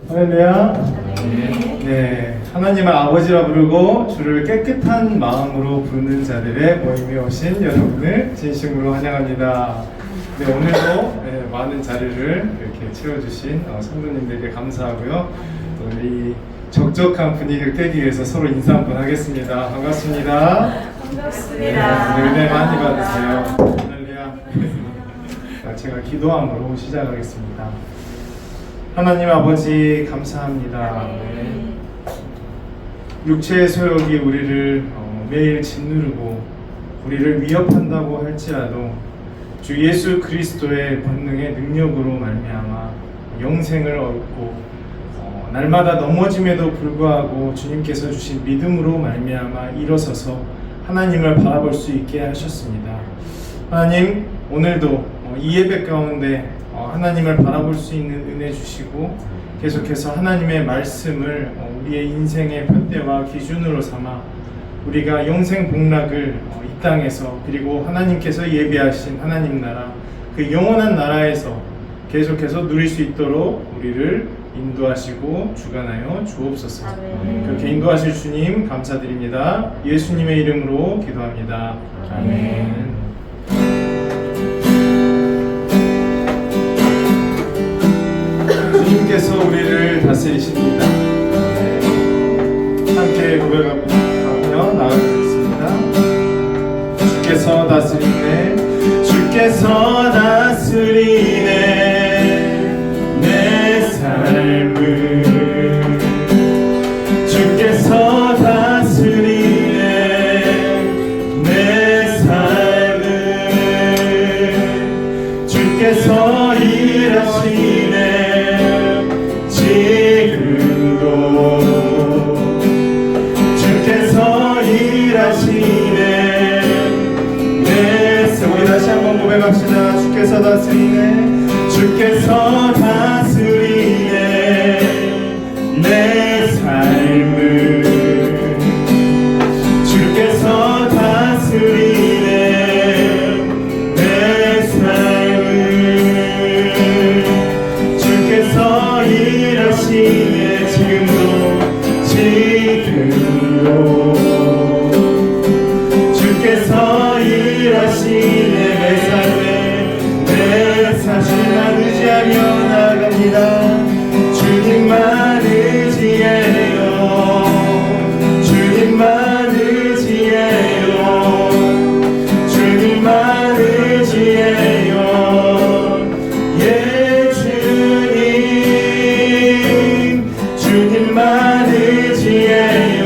할렐루야. 네, 하나님을 아버지라 부르고 주를 깨끗한 마음으로 부르는 자들의 모임에 오신 여러분을 진심으로 환영합니다. 네, 오늘도 많은 자리를 이렇게 채워주신 성도님들에게 감사하고요. 또 이 적적한 분위기를 깨기 위해서 서로 인사 한번 하겠습니다. 반갑습니다. 반갑습니다. 네, 은혜 많이 받으세요. 할렐루야. 제가 기도함으로 시작하겠습니다. 하나님 아버지 감사합니다. 육체의 소욕이 우리를 매일 짓누르고 우리를 위협한다고 할지라도 주 예수 그리스도의 권능의 능력으로 말미암아 영생을 얻고 날마다 넘어짐에도 불구하고 주님께서 주신 믿음으로 말미암아 일어서서 하나님을 바라볼 수 있게 하셨습니다. 하나님, 오늘도 이 예배 가운데 하나님을 바라볼 수 있는 은혜 주시고 계속해서 하나님의 말씀을 우리의 인생의 푯대와 기준으로 삼아 우리가 영생 복락을 이 땅에서 그리고 하나님께서 예비하신 하나님 나라 그 영원한 나라에서 계속해서 누릴 수 있도록 우리를 인도하시고 주관하여 주옵소서. 그렇게 인도하실 주님 감사드립니다. 예수님의 이름으로 기도합니다. 아멘. 주님께서 우리를 다스리십니다. 함께 고백하며 나아가겠습니다. 주께서 다스리네, 주께서 다스리네 내 삶을, 주께서 다스리네 내 삶을, 주께서 일하시네 지금도, 주께서 일하시네 내 삶. 우리 다시 한번 고백합시다. 주께서 다스리네, 주께서 다스리네 내 삶을, 주께서 다스리네 내 삶을, 주께서 일하시네 지금도, 주께서 일하시네 내 삶에, 내 사실만 의지하며 나갑니다. 주님만 의지해요, 주님만 의지해요, 주님만 의지해요. 예 주님, 주님만 의지해요,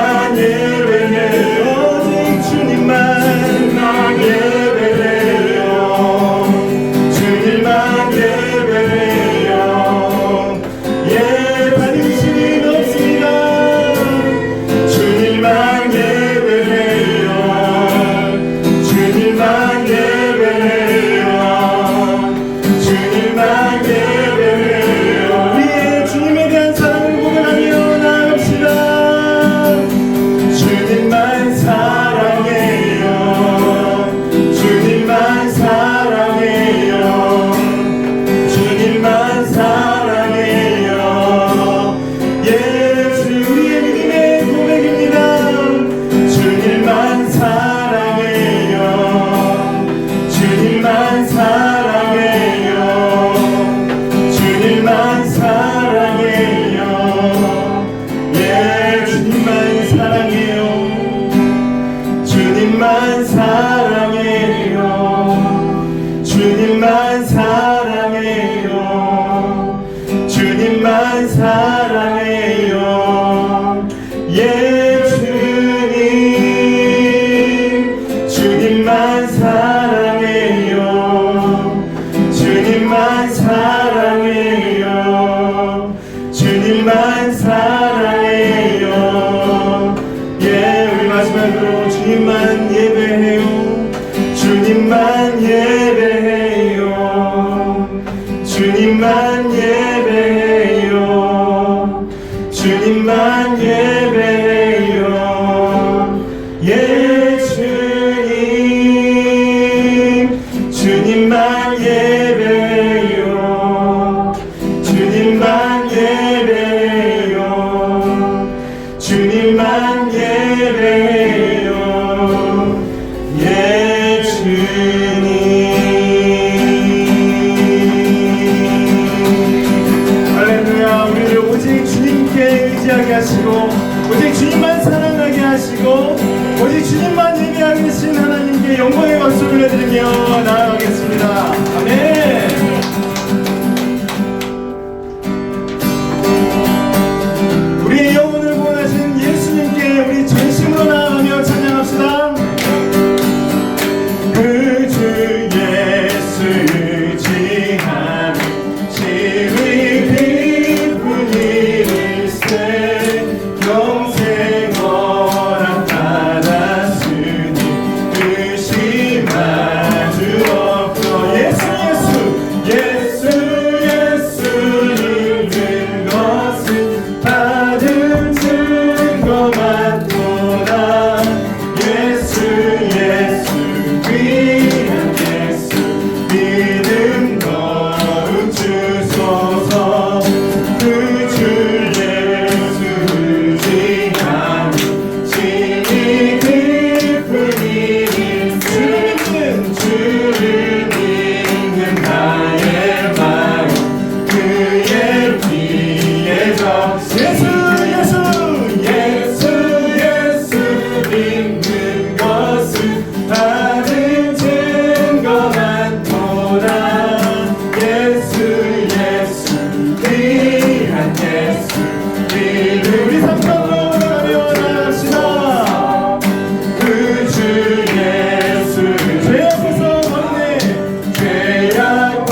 주님만 예배해요. 오직 주님만 예배해요. 주님만 예배해요. 예, 다른 신이 없습니다. 주님만 예배해요. 주님만 예배해요. 주님만 예배해요. 우리의 주님에 대한 사랑을 고백하며 나갑시다. 주님만 사랑해요. 주님만 사랑해요. 주님만 사랑해요. 예, 우리의 믿음의 고백입니다. 주님만 사랑해요. 주님만 사랑해요. 주님만 사랑해요. 예, 주님만 사랑해요. 주님만 사랑해요. 주님만 사랑해요. 주님만 사랑해요. 예, 주님, 주님만 사랑해요. 주님만 사랑해요. 주님만 사랑해요. 예, 우리 마지막으로 주님만 예배해요. 주님만 예배해요. 주님만 예배해요. 주님만 예배해요. 예, 주님, 주님만 예배해요. 주님만 예배해요. 주님만 예배해요. 예, 주님. 할렐루야. 우리를 오직 주님께 의지하게 하시고, 오직 주님만 사랑하게 하시고, 오직 주님만 예배하게 하신 하나님께 영광의 박수 올려드리며 나아가겠습니다. 아멘. 우리의 영혼을 구원하신 예수님께 우리 전심으로 나아가며 찬양합시다. 그 주 예수 의지하는 지위 깊은 일일세 영생 허락 받았으니 의심할 수 없어. 예수 예수 예수 믿는 것은 받은 증거만 보다. 예수 예수 귀한 예수 믿음 거룩 주소서. 그 주 예수 의지하는 진이 깊은 일일세 주를 믿는 나의 마음 그의 피에 적시. 예수 믿는 것은 받은 증거만 보다. 예수 귀한 예수 믿음. 우리 삼성으로 가며 나갑시다. 그 주 예수 죄악 벗어버리네. 죄악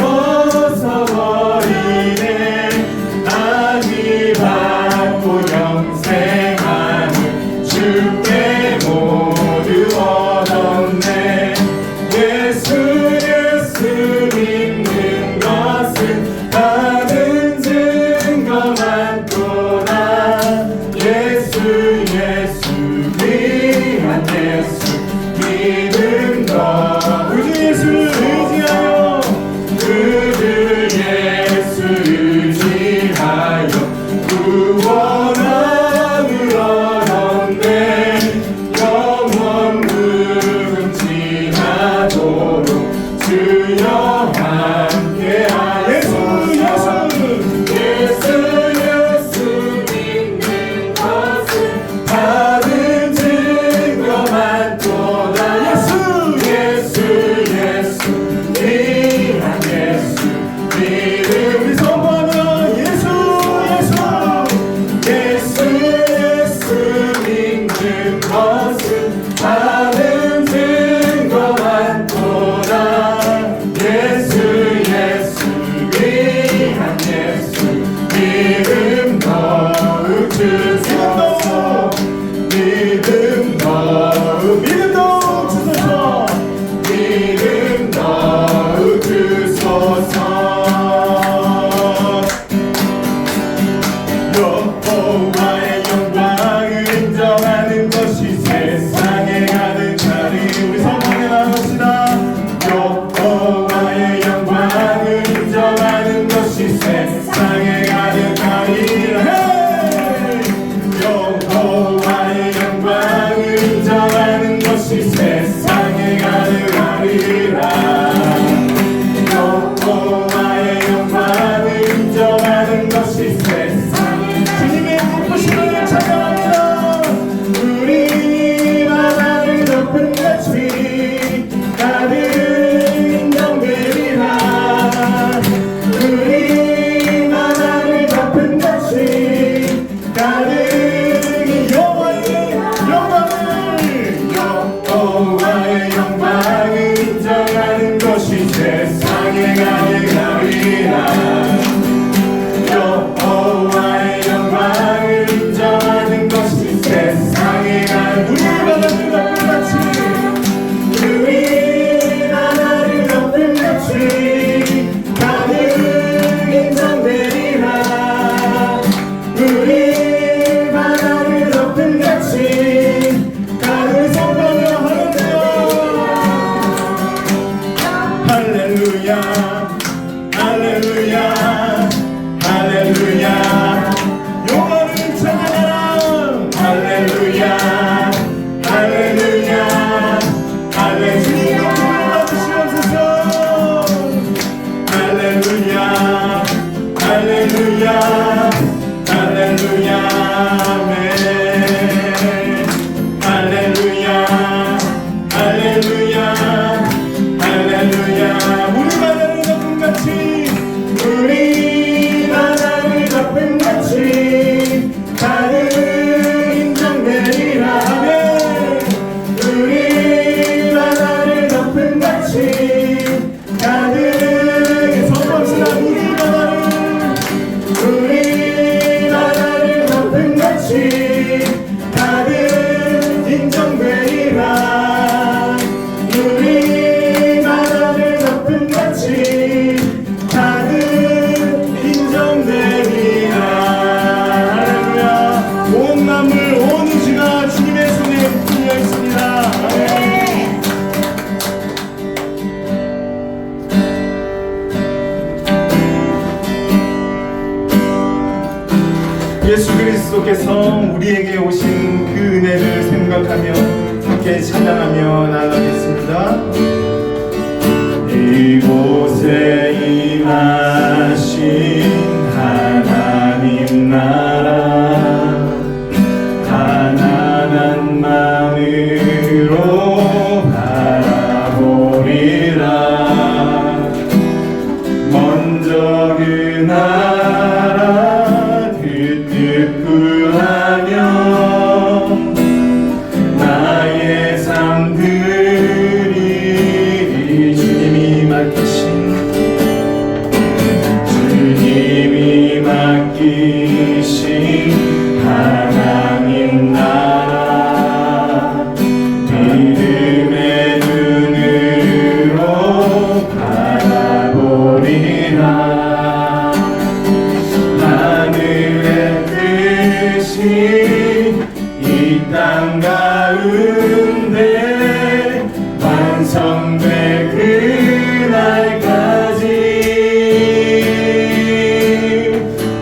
벗어버리네. 악이 받고 영생하는 주께 모두 얻었네. 예수 믿는 것은 받은 증거만 보다. 예수 귀한 예수 믿음 거. 우주 예수를 의지하여 그들 예수 의지하여 구원함을 얻었네. 영원 무금지하도록 주여 함께하여. 예수 믿는 것은 받은 증거만 보다. 예수 우리 바다를 덮은 같이 우리 바다를 덮은 같이 가득 인정되리라 우리 바다를 덮은 같이 가득 성공을 할렐루야 할렐루야 할렐루야 영원을 찬양하라 할렐루야 할렐루야 할렐루야 주님의 기쁨을 받으시옵소서 할렐루야 할렐루야 할렐루야 아멘 할렐루야 할렐루야 할렐루야 우리 바다를 덮은 같이 우리 바다를 덮은 같이 가득 인정되리라 아멘 우리 바다를 덮은 같이 가득 선포합시다 우리 바다를 덮은 같이 가득 인정되리라 우리 바다를 덮은 같이 가득 인정되리라 할렐루야 온 만물 온 우주가 주님의 손에 붙들려 있습니다 아멘. 예수 그리스도께서 우리에게 오신 그 은혜를 생각하며 함께 찬양하며 나아가겠습니다. 이곳에 임하신 하나님 나라 가난한 마음으로 바라보리라 먼저 그 나라 그 뜻 구하며 나의 삶들이 주님이 맡기신 하나님 나라 믿음의 눈으로 바라보리라 하늘의 뜻이 이 땅 가운데 완성될 그날까지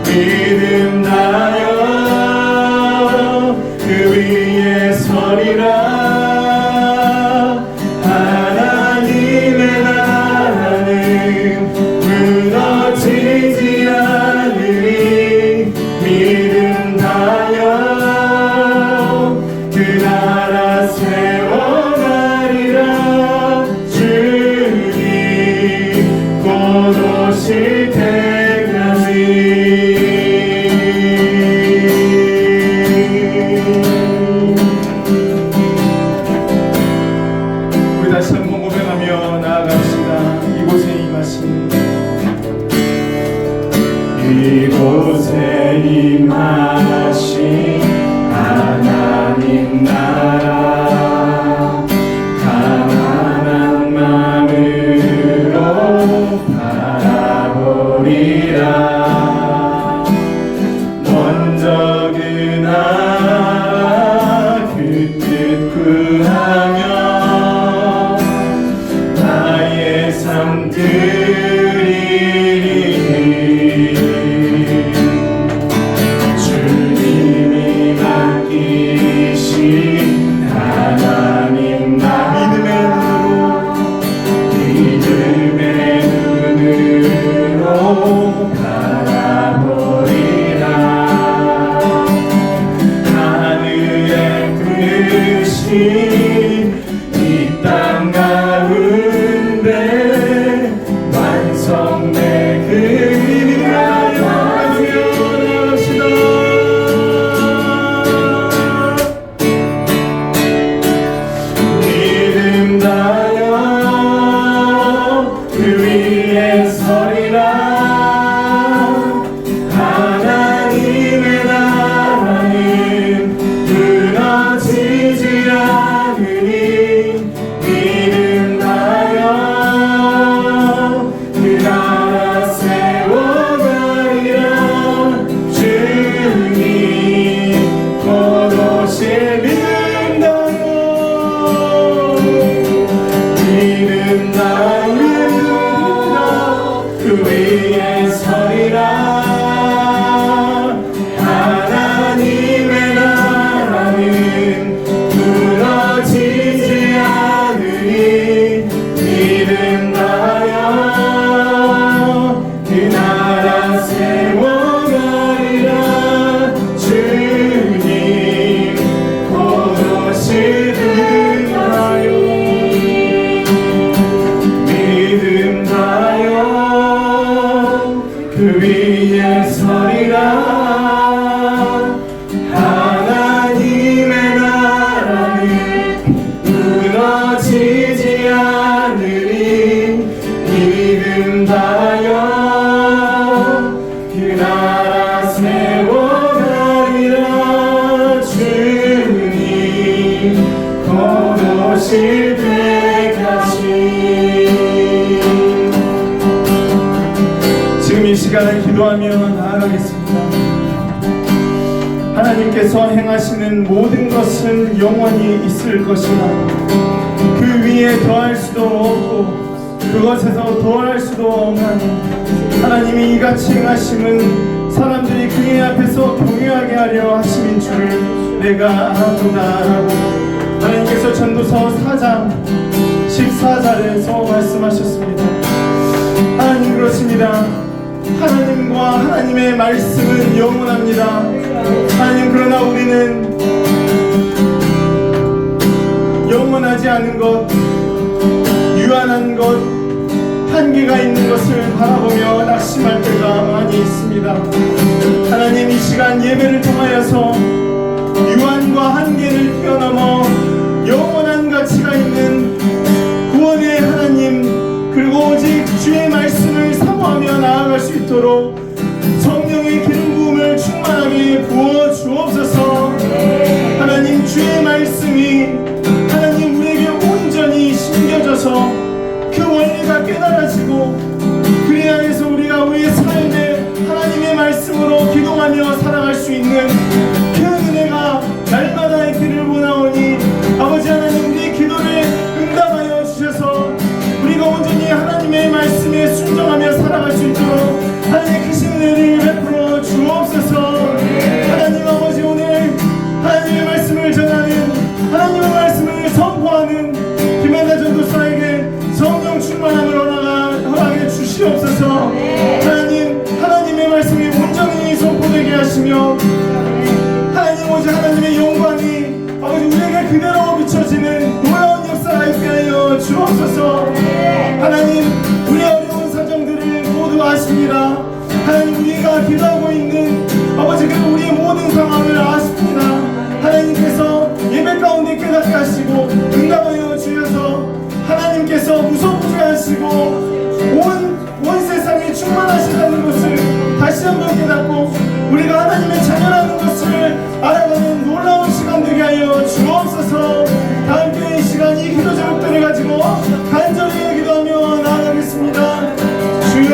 믿음 다여 그 위에 서리라 하나님의 나라는 무너지지 않으리 믿음 다여 그 나라 세워가리라 주님 곧 오실 때까지 우리 다시 한번 고백하며 나아갑시다. 이곳에 임하신 이곳에 임하신 하나님 나라 가난한 마음으로 바라보리라 먼저 그 나라 그 뜻 구하며 나의 삶들이 주님이 맡기신 하나님 나 믿음의 눈으로 바라보리라 하늘의 뜻이 이 땅 가운데 완성될 그 믿음을 나아갑시다. 믿음 다여 그 위에 서리라 하나님의 나라는 무너지지 하실 때까지. 지금 이 시간을 기도하며 나아가겠습니다. 하나님께서 행하시는 모든 것은 영원히 있을 것이나 그 위에 더할 수도 없고 그것에서 더할 수도 없나니 하나님이 이같이 행하심은 사람들이 그의 앞에서 경외하게 하려 하심인 줄을 내가 아노다 하고 하나님께서 전도서 4장 14절에서 말씀하셨습니다. 하나님 그렇습니다. 하나님과 하나님의 말씀은 영원합니다. 하나님 그러나 우리는 영원하지 않은 것, 유한한 것, 한계가 있는 것을 바라보며 낙심할 때가 많이 있습니다. 하나님 이 시간 예배를 통하여서 유한과 한계를 뛰어넘어 영원한 가치가 있는 구원의 하나님 그리고 오직 주의 말씀을 사모하며 나아갈 수 있도록 성령의 기름 부음을 충만하게 부어 주옵소서. 하나님 주의 말씀이 하나님 우리에게 온전히 심겨져서 그 원리가 깨달아지고 그래야 해서 우리가 우리의 삶에 하나님의 말씀으로 기도하며 살아갈 수 있는 그 은혜가 날마다 있기를 원하오니 아버지 하나님 우리의 기도를 응답하여 주셔서 우리가 온전히 하나님의 말씀에 순종하며 살아갈 수 있도록 하나님의 크신 은혜를 베풀어 주옵소서. 하나님 아버지 오늘 하나님의 말씀을 전하는 하나님의 말씀을 선포하는 김연아 전도사에게 성령 충만함을 허락해 주시옵소서. 하나님 하나님의 말씀이 온전히 선포되게 하시며 하나님 오직 하나님의 영광이 아버지 우리에게 그대로 비춰지는 놀라운 역사가 있게 하여 주옵소서. 하나님 우리 어려운 사정들을 모두 아십니다. 하나님 우리가 기도하고 있는 아버지 그 우리의 모든 상황을 아십니다. 하나님께서 예배 가운데 깨닫게 하시고 응답하여 주셔서 하나님께서 무섭게 하시고 온 세상에 충만하시다는 것을 다시 한번 깨닫고 우리가 하나님의 자녀라는 것을 알아가는 놀라운 시간 되게 하여 주옵소서. 다 함께 이 시간 이 기도 제목들을 가지고 간절히 기도하며 나아가겠습니다. 주여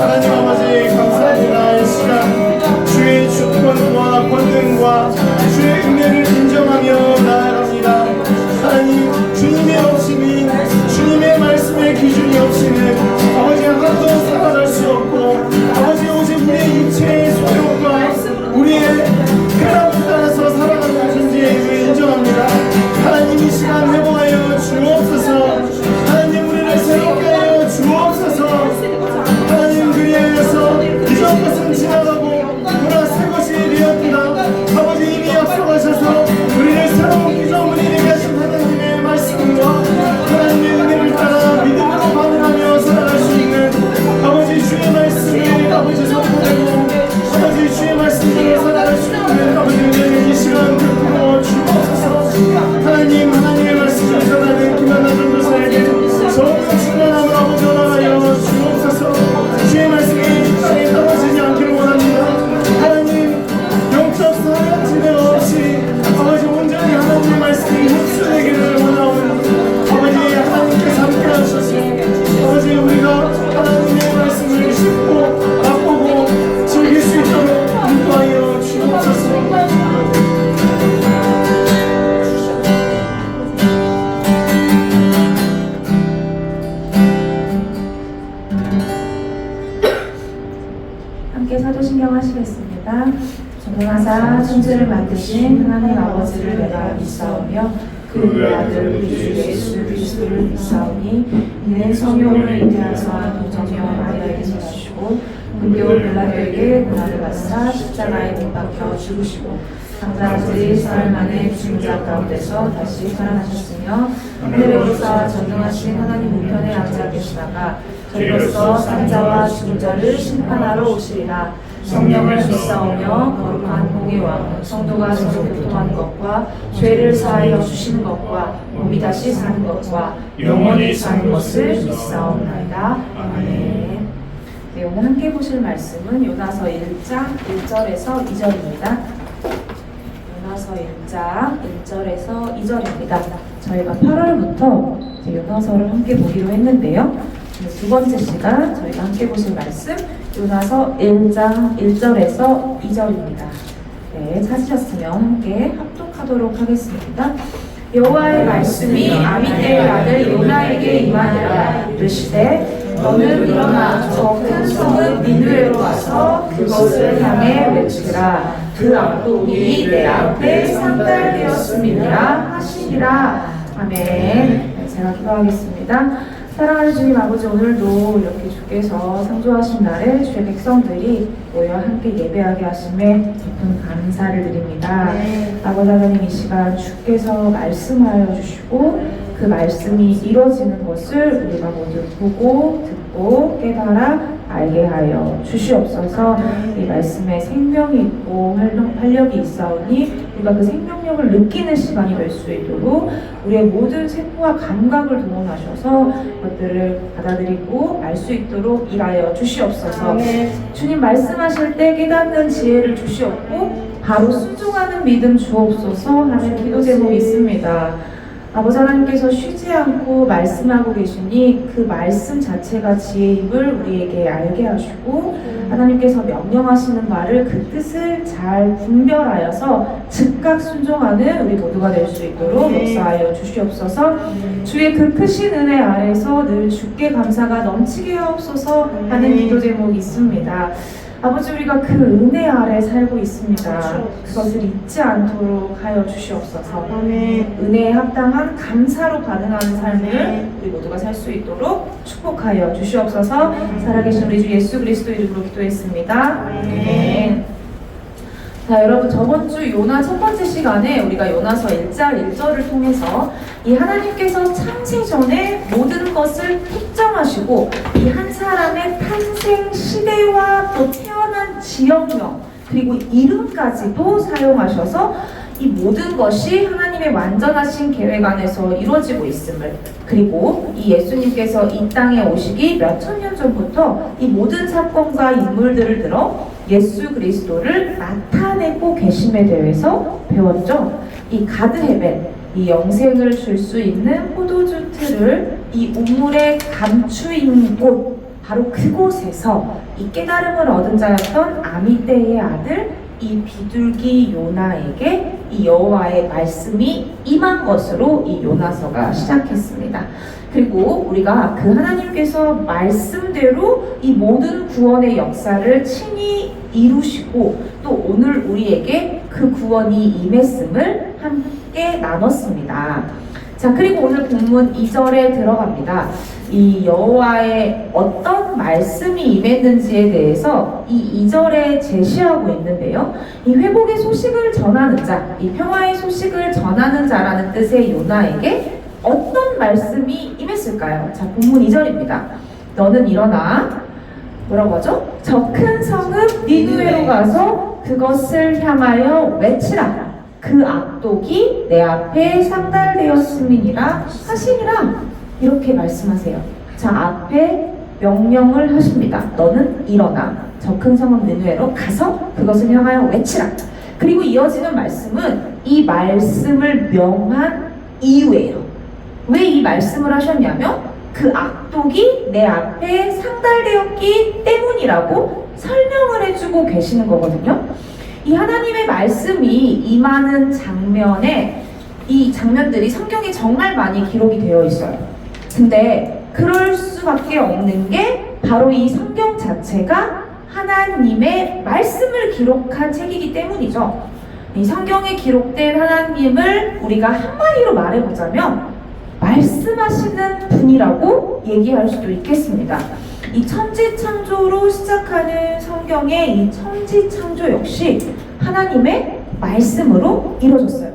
하나님 아버지 감사합니다. 이 시간 주의 주권과 권능과 주의 은혜를 인정하며 나아갑니다. 하나님 주님의 없이는 주님의 말씀의 기준이 없이는 아버지 하나도 살아갈 수 없고 아버지 오직 우리의 육체의 소욕과 우리의 쾌락을 따라서 살아가는 존재임을 인정합니다. 하나님 이 시간 회복하여 주옵소서. 하나님 우리를 새롭게 하여 주옵소서. 하나님 그리하여서 이전 것은 지나가고 보라 새 것이 되었다. 아버지 이미 약속하셔서 우리를 새로운 기적을 이루게 하신 하나님의 말씀과 하나님의 은혜를 따라 믿음으로 반응하며 살아갈 수 있는 아버지 주의 말씀을 아버지 선포되고 아버지 주의 말씀대로 살아갈 수 있는 아버지 은혜를 이 시간 베풀어 주옵소서. 하나님 하나님의 말씀을 전하는 김연아 전도사에게 성령 충만함을 아버지 허락하여 주옵소서. 주의 말씀이 땅에 떨어지지 않기를 원합니다. 하나님 영적 사각지대 없이 아버지 온전히 하나님의 말씀이 흡수되기를 원하오니 아버지 하나님께서 함께 하셔서 아버지 우리가 하나님의 말씀을 씹고 맛보고 즐길 수 있도록 인도하여 주옵소서. 함께 사도신경 하시겠습니다. 전능하사 천지를 만드신 하나님 아버지를 내가 믿사오며 그 외아들 우리 주 예수 그리스도를 믿사오니 이는 성령을 잉태하사 동정녀 마리아에게 주시고 본디오 빌라도에게 고난을 받사 십자가에 못 박혀 죽으시고 장사들이 사흘 만에 죽은 자 가운데서 다시 살아나셨으며 하늘에 오르사 전능하신 하나님 우편에 앉아 계시다가 저희로서 산자와 죽은 자를 심판하러 오시리라. 성령을 믿사오며 거룩한 공의와 성도가 서로 교통하는 것과 죄를 사하여 주시는 것과 몸이 다시 사는 것과 영원히 사는 것을 믿사옵나이다. 아멘. 네, 오늘 함께 보실 말씀은 요나서 1장 1절에서 2절입니다. 요나서 1장 1절에서 2절입니다. 저희가 8월부터 요나서를 함께 보기로 했는데요. 두 번째 시간 저희가 함께 보실 말씀 요나서 1장 1절에서 2절입니다. 네, 찾으셨으면 함께 합독하도록 하겠습니다. 여호와의 말씀이 아미떼의 아들 요나에게 임하니라. 이르시되 너는 일어나 저 큰 성읍 니느웨로 가서 그것을 향해 외치라. 그 악독이 내 앞에 상달되었음이니라 하시니라. 아멘. 네, 제가 기도하겠습니다. 사랑하는 주님 아버지, 오늘도 이렇게 주께서 상주하신 날에 주의 백성들이 모여 함께 예배하게 하심에 깊은 감사를 드립니다. 아버지 하나님, 이 시간 주께서 말씀하여 주시고 그 말씀이 이루어지는 것을 우리가 모두 보고 듣고 깨달아 알게 하여 주시옵소서. 이 말씀에 생명이 있고 활력이 있사오니 우리가 그 생명력을 느끼는 시간이 될 수 있도록 우리의 모든 세포와 감각을 동원하셔서 그것들을 받아들이고 알 수 있도록 일하여 주시옵소서. 주님 말씀하실 때 깨닫는 지혜를 주시옵고 바로 순종하는 믿음 주옵소서 하는 기도 제목이 있습니다. 아버지 하나님께서 쉬지 않고 말씀하고 계시니 그 말씀 자체가 지혜임을 우리에게 알게 하시고 하나님께서 명령하시는 말을 그 뜻을 잘 분별하여서 즉각 순종하는 우리 모두가 될 수 있도록 역사하여 주시옵소서. 주의 그 크신 은혜 아래서 늘 주께 감사가 넘치게 하옵소서 하는 기도 제목이 있습니다. 아버지, 우리가 그 은혜 아래 살고 있습니다. 그것을 잊지 않도록 하여 주시옵소서. 은혜에 합당한 감사로 반응하는 삶을 우리 모두가 살 수 있도록 축복하여 주시옵소서. 살아계신 우리 주 예수 그리스도 이름으로 기도했습니다. 아멘. 자, 여러분, 저번 주 요나 첫 번째 시간에 우리가 요나서 1장 1절을 통해서 이 하나님께서 창세 전에 모든 것을 특정하시고 이 한 사람의 탄생 시대와 또 태어난 지역명 그리고 이름까지도 사용하셔서 이 모든 것이 하나님의 완전하신 계획 안에서 이루어지고 있음을, 그리고 이 예수님께서 이 땅에 오시기 몇천 년 전부터 이 모든 사건과 인물들을 들어 예수 그리스도를 나타내고 계심에 대해서 배웠죠. 이 가드헤벤, 이 영생을 줄 수 있는 포도주 틀을 이 우물에 감추인 곳, 바로 그곳에서 이 깨달음을 얻은 자였던 아미떼의 아들 이 비둘기 요나에게 이 여호와의 말씀이 임한 것으로 이 요나서가 시작했습니다. 그리고 우리가 그 하나님께서 말씀대로 이 모든 구원의 역사를 친히 이루시고 또 오늘 우리에게 그 구원이 임했음을 함께 나눴습니다. 자, 그리고 오늘 본문 2절에 들어갑니다. 이 여호와의 어떤 말씀이 임했는지에 대해서 이 2절에 제시하고 있는데요. 이 회복의 소식을 전하는 자, 이 평화의 소식을 전하는 자라는 뜻의 요나에게 어떤 말씀이 임했을까요? 자, 본문 2절입니다. 너는 일어나, 뭐라고 하죠? 저 큰 성읍 니느웨로 가서 그것을 향하여 외치라. 그 악독이 내 앞에 상달되었음이니라 하시니라. 이렇게 말씀하세요. 자, 앞에 명령을 하십니다. 너는 일어나 저 큰 성읍 니느웨로 가서 그것을 향하여 외치라. 그리고 이어지는 말씀은 이 말씀을 명한 이유예요. 왜 이 말씀을 하셨냐면 그 악독이 내 앞에 상달되었기 때문이라고 설명을 해주고 계시는 거거든요. 이 하나님의 말씀이 임하는 장면에 이 장면들이 성경에 정말 많이 기록이 되어 있어요. 근데 그럴 수밖에 없는 게 바로 이 성경 자체가 하나님의 말씀을 기록한 책이기 때문이죠. 이 성경에 기록된 하나님을 우리가 한마디로 말해보자면 말씀하시는 분이라고 얘기할 수도 있겠습니다. 이 천지창조로 시작하는 성경의 이 천지창조 역시 하나님의 말씀으로 이루어졌어요.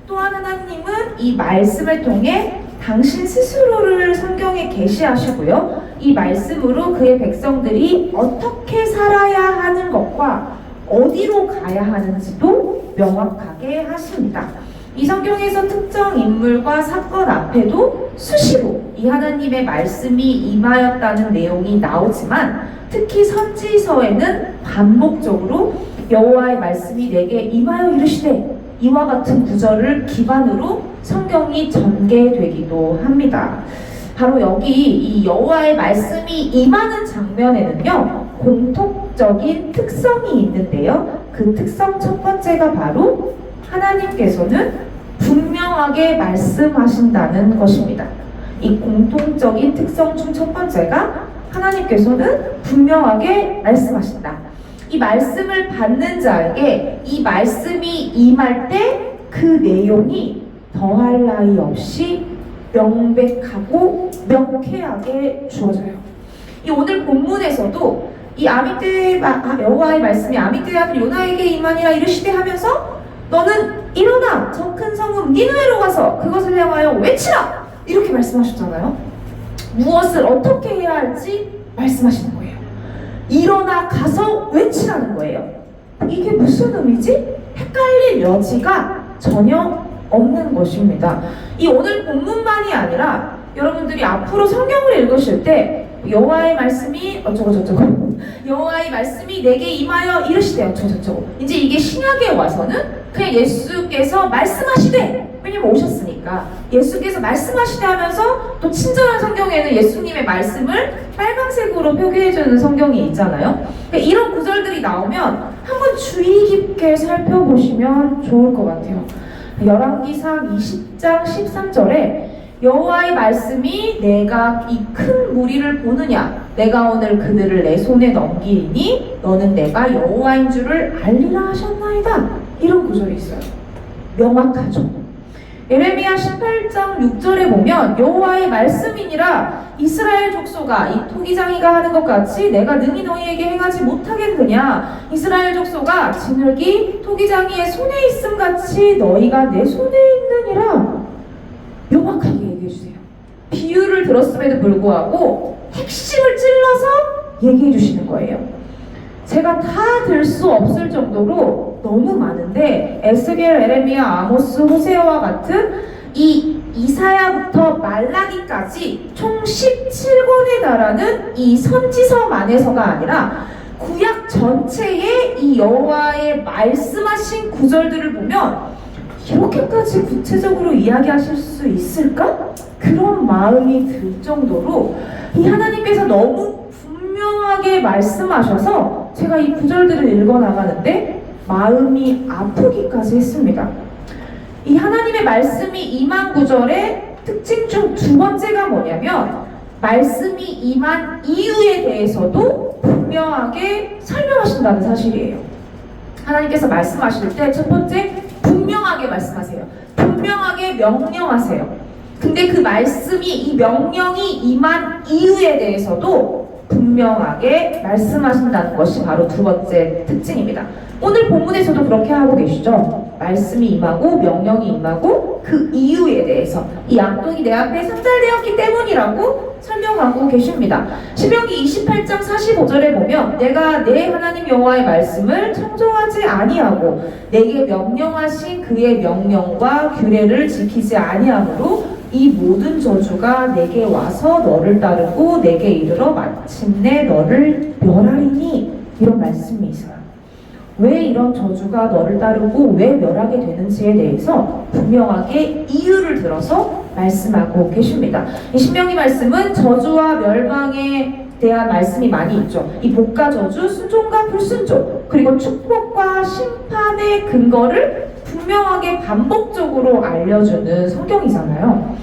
또한 하나님은 이 말씀을 통해 당신 스스로를 성경에 계시하시고요. 이 말씀으로 그의 백성들이 어떻게 살아야 하는 것과 어디로 가야 하는지도 명확하게 하십니다. 이 성경에서 특정 인물과 사건 앞에도 수시로 이 하나님의 말씀이 임하였다는 내용이 나오지만 특히 선지서에는 반복적으로 여호와의 말씀이 내게 임하여 이르시되 이와 같은 구절을 기반으로 성경이 전개되기도 합니다. 바로 여기 이 여호와의 말씀이 임하는 장면에는요, 공통적인 특성이 있는데요. 그 특성 첫 번째가 바로 하나님께서는 분명하게 말씀하신다는 것입니다. 이 공통적인 특성 중 첫 번째가 하나님께서는 분명하게 말씀하신다. 이 말씀을 받는 자에게 이 말씀이 임할 때 그 내용이 더할 나위 없이 명백하고 명쾌하게 주어져요. 이 오늘 본문에서도 이 아미떼 여호와의 말씀이 아미떼의 아들 요나에게 임하니라 이르시되 하면서 너는 일어나 저 큰 성읍 니느웨로 가서 그것을 향하여 외치라 이렇게 말씀하셨잖아요. 무엇을 어떻게 해야 할지 말씀하시는 거예요. 일어나 가서 외치라는 거예요. 이게 무슨 의미지? 헷갈릴 여지가 전혀 없는 것입니다. 이 오늘 본문만이 아니라 여러분들이 앞으로 성경을 읽으실 때 여호와의 말씀이 어쩌고저쩌고 여호와의 말씀이 내게 임하여 이르시되 어쩌고저쩌고 이제 이게 신약에 와서는 그냥 예수께서 말씀하시되 왜냐면 오셨으니까 예수께서 말씀하시되 하면서 또 친절한 성경에는 예수님의 말씀을 빨간색으로 표기해주는 성경이 있잖아요. 그러니까 이런 구절들이 나오면 한번 주의 깊게 살펴보시면 좋을 것 같아요. 열왕기상 20장 13절에 여호와의 말씀이 내가 이 큰 무리를 보느냐 내가 오늘 그들을 내 손에 넘기리니 너는 내가 여호와인 줄을 알리라 하셨나이다. 이런 구절이 있어요. 명확하죠. 예레미야 18장 6절에 보면 여호와의 말씀이니라 이스라엘 족속아 이 토기장이가 하는 것 같이 내가 능히 너희에게 행하지 못하겠느냐 이스라엘 족속아 진흙이 토기장이의 손에 있음 같이 너희가 내 손에 있느니라. 명확하게 얘기해 주세요. 비유를 들었음에도 불구하고 핵심을 찔러서 얘기해 주시는 거예요. 제가 다 들 수 없을 정도로 너무 많은데 에스겔, 에레미야, 아모스, 호세아와 같은 이 이사야부터 말라기까지 총 17권에 달하는 이 선지서만 안에서가 아니라 구약 전체의 이 여호와의 말씀하신 구절들을 보면 이렇게까지 구체적으로 이야기하실 수 있을까? 그런 마음이 들 정도로 이 하나님께서 너무 분명하게 말씀하셔서 제가 이 구절들을 읽어나가는데 마음이 아프기까지 했습니다. 이 하나님의 말씀이 임한 구절의 특징 중 두 번째가 뭐냐면 말씀이 임한 이유에 대해서도 분명하게 설명하신다는 사실이에요. 하나님께서 말씀하실 때 첫 번째 분명하게 말씀하세요. 분명하게 명령하세요. 근데 그 말씀이 이 명령이 임한 이유에 대해서도 분명하게 말씀하신다는 것이 바로 두 번째 특징입니다. 오늘 본문에서도 그렇게 하고 계시죠. 말씀이 임하고 명령이 임하고 그 이유에 대해서 이 양동이 내 앞에 상달되었기 때문이라고 설명하고 계십니다. 신명기 28장 45절에 보면 내가 내 하나님 여호와의 말씀을 청종하지 아니하고 내게 명령하신 그의 명령과 규례를 지키지 아니하므로 이 모든 저주가 내게 와서 너를 따르고 내게 이르러 마침내 너를 멸하리니 이런 말씀이 있어요. 왜 이런 저주가 너를 따르고 왜 멸하게 되는지에 대해서 분명하게 이유를 들어서 말씀하고 계십니다. 이 신명기 말씀은 저주와 멸망에 대한 말씀이 많이 있죠. 이 복과 저주, 순종과 불순종, 그리고 축복과 심판의 근거를 분명하게 반복적으로 알려주는 성경이잖아요.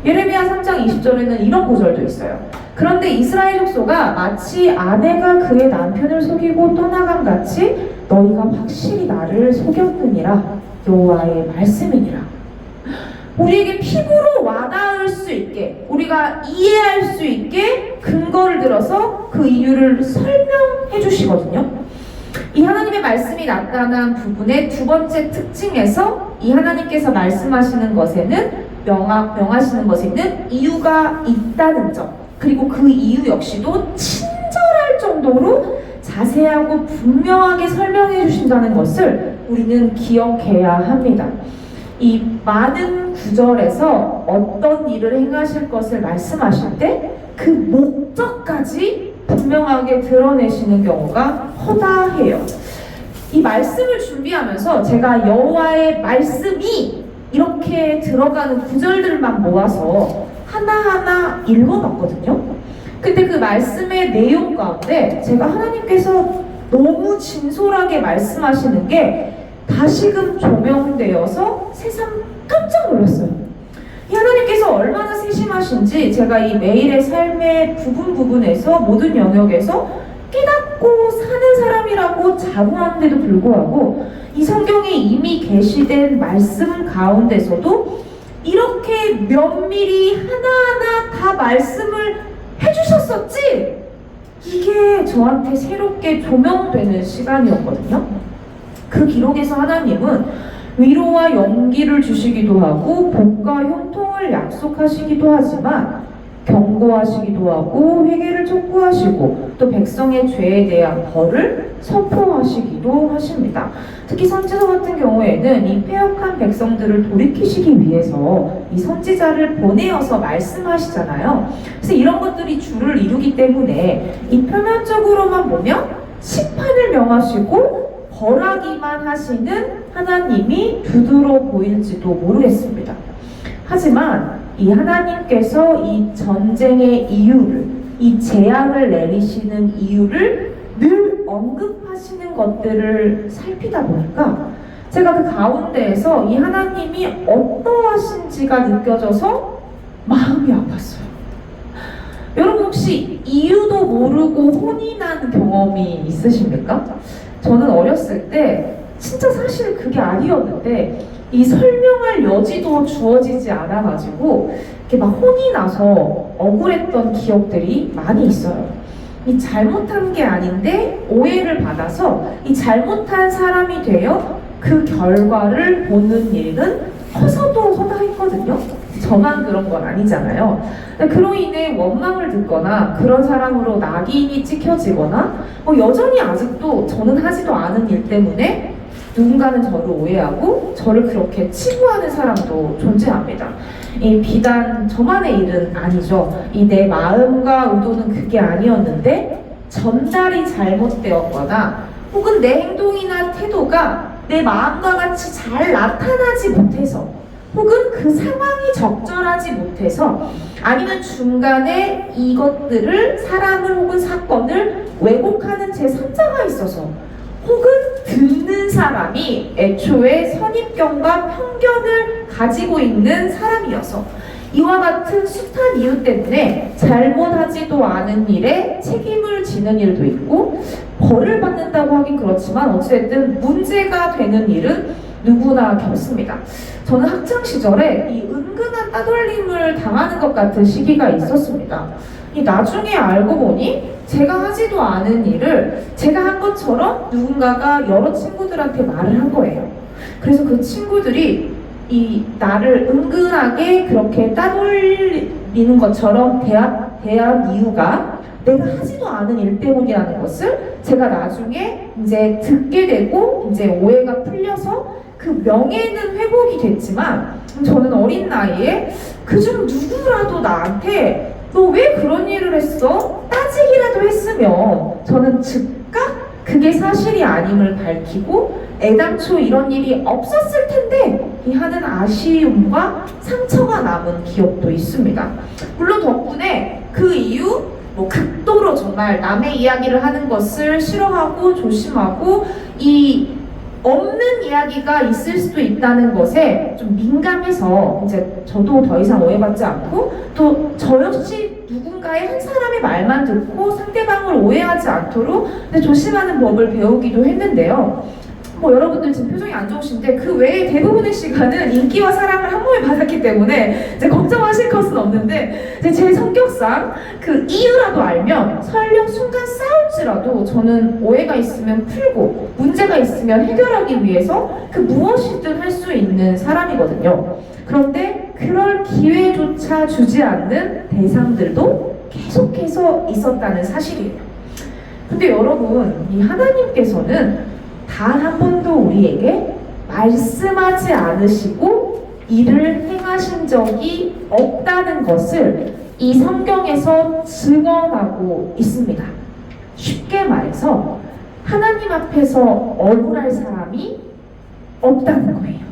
예레미야 3장 20절에는 이런 구절도 있어요. 그런데 이스라엘 족속아 마치 아내가 그의 남편을 속이고 떠나감 같이 너희가 확실히 나를 속였느니라 여호와의 말씀이니라. 우리에게 피부로 와닿을 수 있게 우리가 이해할 수 있게 근거를 들어서 그 이유를 설명해 주시거든요. 이 하나님의 말씀이 나타난 부분의 두 번째 특징에서 이 하나님께서 말씀하시는 것에는 명하시는 것에는 이유가 있다는 점, 그리고 그 이유 역시도 친절할 정도로 자세하고 분명하게 설명해 주신다는 것을 우리는 기억해야 합니다. 이 많은 구절에서 어떤 일을 행하실 것을 말씀하실 때 그 목적까지 분명하게 드러내시는 경우가 허다해요. 이 말씀을 준비하면서 제가 여호와의 말씀이 이렇게 들어가는 구절들만 모아서 하나하나 읽어봤거든요. 근데 그 말씀의 내용 가운데 제가 하나님께서 너무 진솔하게 말씀하시는 게 다시금 조명되어서 새삼 깜짝 놀랐어요. 이 하나님께서 얼마나 세심하신지 제가 이 매일의 삶의 부분에서 모든 영역에서 깨닫고 사는 사람이라고 자부하는데도 불구하고 이 성경에 이미 계시된 말씀 가운데서도 이렇게 면밀히 하나하나 다 말씀을 해주셨었지? 이게 저한테 새롭게 조명되는 시간이었거든요. 그 기록에서 하나님은 위로와 용기를 주시기도 하고 복과 형통을 약속하시기도 하지만 경고하시기도 하고 회개를 촉구하시고 또 백성의 죄에 대한 벌을 선포하시기도 하십니다. 특히 선지서 같은 경우에는 이 패역한 백성들을 돌이키시기 위해서 이 선지자를 보내어서 말씀하시잖아요. 그래서 이런 것들이 주를 이루기 때문에 이 표면적으로만 보면 심판을 명하시고 벌하기만 하시는 하나님이 두드러 보일지도 모르겠습니다. 하지만 이 하나님께서 이 전쟁의 이유를, 이 재앙을 내리시는 이유를 늘 언급하시는 것들을 살피다 보니까 제가 그 가운데에서 이 하나님이 어떠하신지가 느껴져서 마음이 아팠어요. 여러분 혹시 이유도 모르고 혼이 난 경험이 있으십니까? 저는 어렸을 때 진짜 사실 그게 아니었는데 이 설명할 여지도 주어지지 않아가지고 이렇게 막 혼이 나서 억울했던 기억들이 많이 있어요. 이 잘못한 게 아닌데 오해를 받아서 이 잘못한 사람이 되어 그 결과를 보는 일은 커서도 허다했거든요. 저만 그런 건 아니잖아요. 그로 인해 원망을 듣거나 그런 사람으로 낙인이 찍혀지거나 여전히 아직도 저는 하지도 않은 일 때문에 누군가는 저를 오해하고 저를 그렇게 치부하는 사람도 존재합니다. 이 비단 저만의 일은 아니죠. 이 내 마음과 의도는 그게 아니었는데 전달이 잘못되었거나 혹은 내 행동이나 태도가 내 마음과 같이 잘 나타나지 못해서 혹은 그 상황이 적절하지 못해서 아니면 중간에 이것들을 사람을 혹은 사건을 왜곡하는 제3자가 있어서 혹은 듣는 사람이 애초에 선입견과 편견을 가지고 있는 사람이어서 이와 같은 숱한 이유 때문에 잘못하지도 않은 일에 책임을 지는 일도 있고 벌을 받는다고 하긴 그렇지만 어쨌든 문제가 되는 일은 누구나 겪습니다. 저는 학창시절에 이 은근한 따돌림을 당하는 것 같은 시기가 있었습니다. 이 나중에 알고 보니 제가 하지도 않은 일을 제가 한 것처럼 누군가가 여러 친구들한테 말을 한 거예요. 그래서 그 친구들이 이 나를 은근하게 그렇게 따돌리는 것처럼 대한 이유가 내가 하지도 않은 일 때문이라는 것을 제가 나중에 이제 듣게 되고 이제 오해가 풀려서 그 명예는 회복이 됐지만 저는 어린 나이에 그중 누구라도 나한테 너 왜 그런 일을 했어? 따지기라도 했으면 저는 즉각 그게 사실이 아님을 밝히고 애당초 이런 일이 없었을 텐데 이 하는 아쉬움과 상처가 남은 기억도 있습니다. 물론 덕분에 그 이후 극도로 정말 남의 이야기를 하는 것을 싫어하고 조심하고 이 없는 이야기가 있을 수도 있다는 것에 좀 민감해서 이제 저도 더 이상 오해받지 않고 또 저 역시 누군가의 한 사람의 말만 듣고 상대방을 오해하지 않도록 조심하는 법을 배우기도 했는데요. 여러분들 지금 표정이 안 좋으신데 그 외에 대부분의 시간은 인기와 사랑을 한 몸에 받았기 때문에 이제 걱정하실 것은 없는데 제 성격상 그 이유라도 알면 설령 순간 싸울지라도 저는 오해가 있으면 풀고 문제가 있으면 해결하기 위해서 그 무엇이든 할 수 있는 사람이거든요. 그런데 그럴 기회조차 주지 않는 대상들도 계속해서 있었다는 사실이에요. 근데 여러분, 이 하나님께서는 단 한 번도 우리에게 말씀하지 않으시고 일을 행하신 적이 없다는 것을 이 성경에서 증언하고 있습니다. 쉽게 말해서 하나님 앞에서 억울할 사람이 없다는 거예요.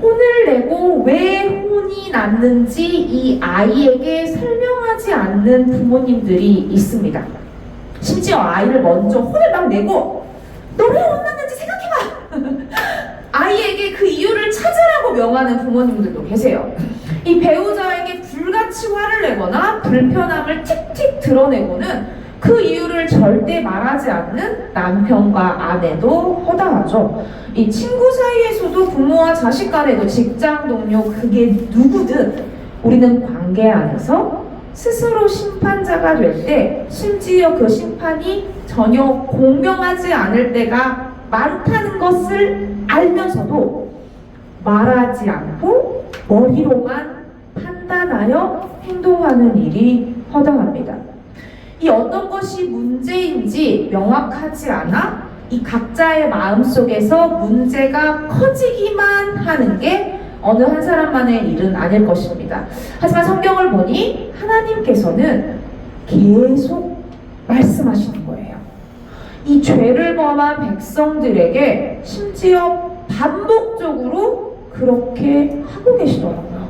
혼을 내고 왜 혼이 났는지 이 아이에게 설명하지 않는 부모님들이 있습니다. 심지어 아이를 먼저 혼을 막 내고 너 왜 혼났는지 생각해봐! 아이에게 그 이유를 찾으라고 명하는 부모님들도 계세요. 이 배우자에게 불같이 화를 내거나 불편함을 틱틱 드러내고는 그 이유를 절대 말하지 않는 남편과 아내도 허다하죠. 이 친구 사이에서도 부모와 자식 간에도 직장 동료 그게 누구든 우리는 관계 안에서 스스로 심판자가 될 때 심지어 그 심판이 전혀 공평하지 않을 때가 많다는 것을 알면서도 말하지 않고 머리로만 판단하여 행동하는 일이 허다합니다. 이 어떤 것이 문제인지 명확하지 않아 이 각자의 마음속에서 문제가 커지기만 하는 게 어느 한 사람만의 일은 아닐 것입니다. 하지만 성경을 보니 하나님께서는 계속 말씀하시는 거예요. 이 죄를 범한 백성들에게 심지어 반복적으로 그렇게 하고 계시더라고요.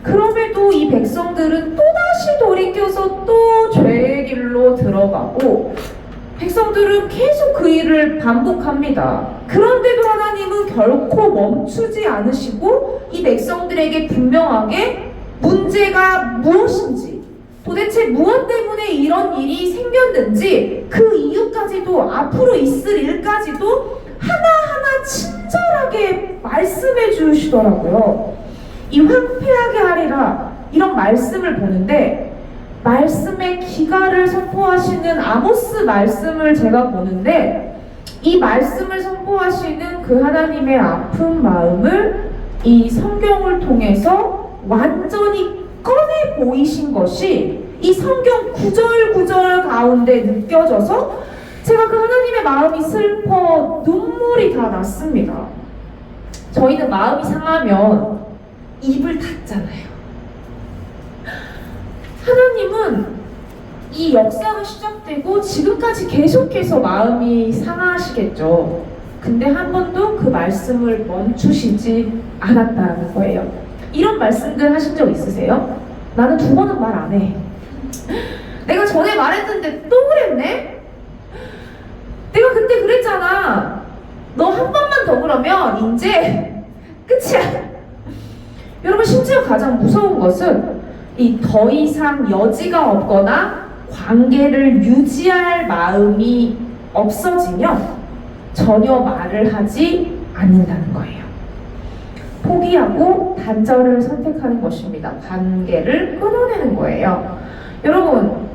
그럼에도 이 백성들은 또다시 돌이켜서 또 죄의 길로 들어가고 백성들은 계속 그 일을 반복합니다. 그런데도 하나님은 결코 멈추지 않으시고 이 백성들에게 분명하게 문제가 무엇인지 도대체 무엇 때문에 이런 일이 생겼는지 그 이유까지도 앞으로 있을 일까지도 하나하나 친절하게 말씀해 주시더라고요. 이 황폐하게 하리라 이런 말씀을 보는데 말씀의 기가를 선포하시는 아모스 말씀을 제가 보는데 이 말씀을 선포하시는 그 하나님의 아픈 마음을 이 성경을 통해서 완전히 꺼내 보이신 것이 이 성경 구절 가운데 느껴져서 제가 그 하나님의 마음이 슬퍼 눈물이 다 났습니다. 저희는 마음이 상하면 입을 닫잖아요. 하나님은 이 역사가 시작되고 지금까지 계속해서 마음이 상하시겠죠. 근데 한 번도 그 말씀을 멈추시지 않았다는 거예요. 이런 말씀들 하신 적 있으세요? 나는 2번은 말 안 해. 내가 전에 말했는데 또 그랬네? 내가 그때 그랬잖아. 너 한 번만 더 그러면 이제 끝이야. 여러분 심지어 가장 무서운 것은 이 더 이상 여지가 없거나 관계를 유지할 마음이 없어지면 전혀 말을 하지 않는다는 거예요. 포기하고 단절을 선택하는 것입니다. 관계를 끊어내는 거예요. 여러분,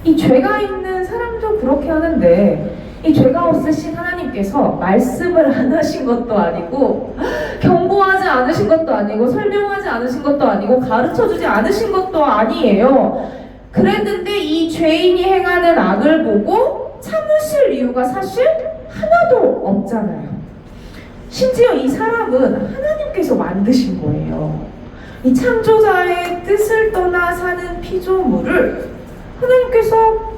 이 죄가 있는 사람도 그렇게 하는데 이 죄가 없으신 하나님께서 말씀을 안 하신 것도 아니고 경고하지 않으신 것도 아니고 설명하지 않으신 것도 아니고 가르쳐주지 않으신 것도 아니에요. 그랬는데 이 죄인이 행하는 악을 보고 참으실 이유가 사실 하나도 없잖아요. 심지어 이 사람은 하나님께서 만드신 거예요. 이 창조자의 뜻을 떠나 사는 피조물을 하나님께서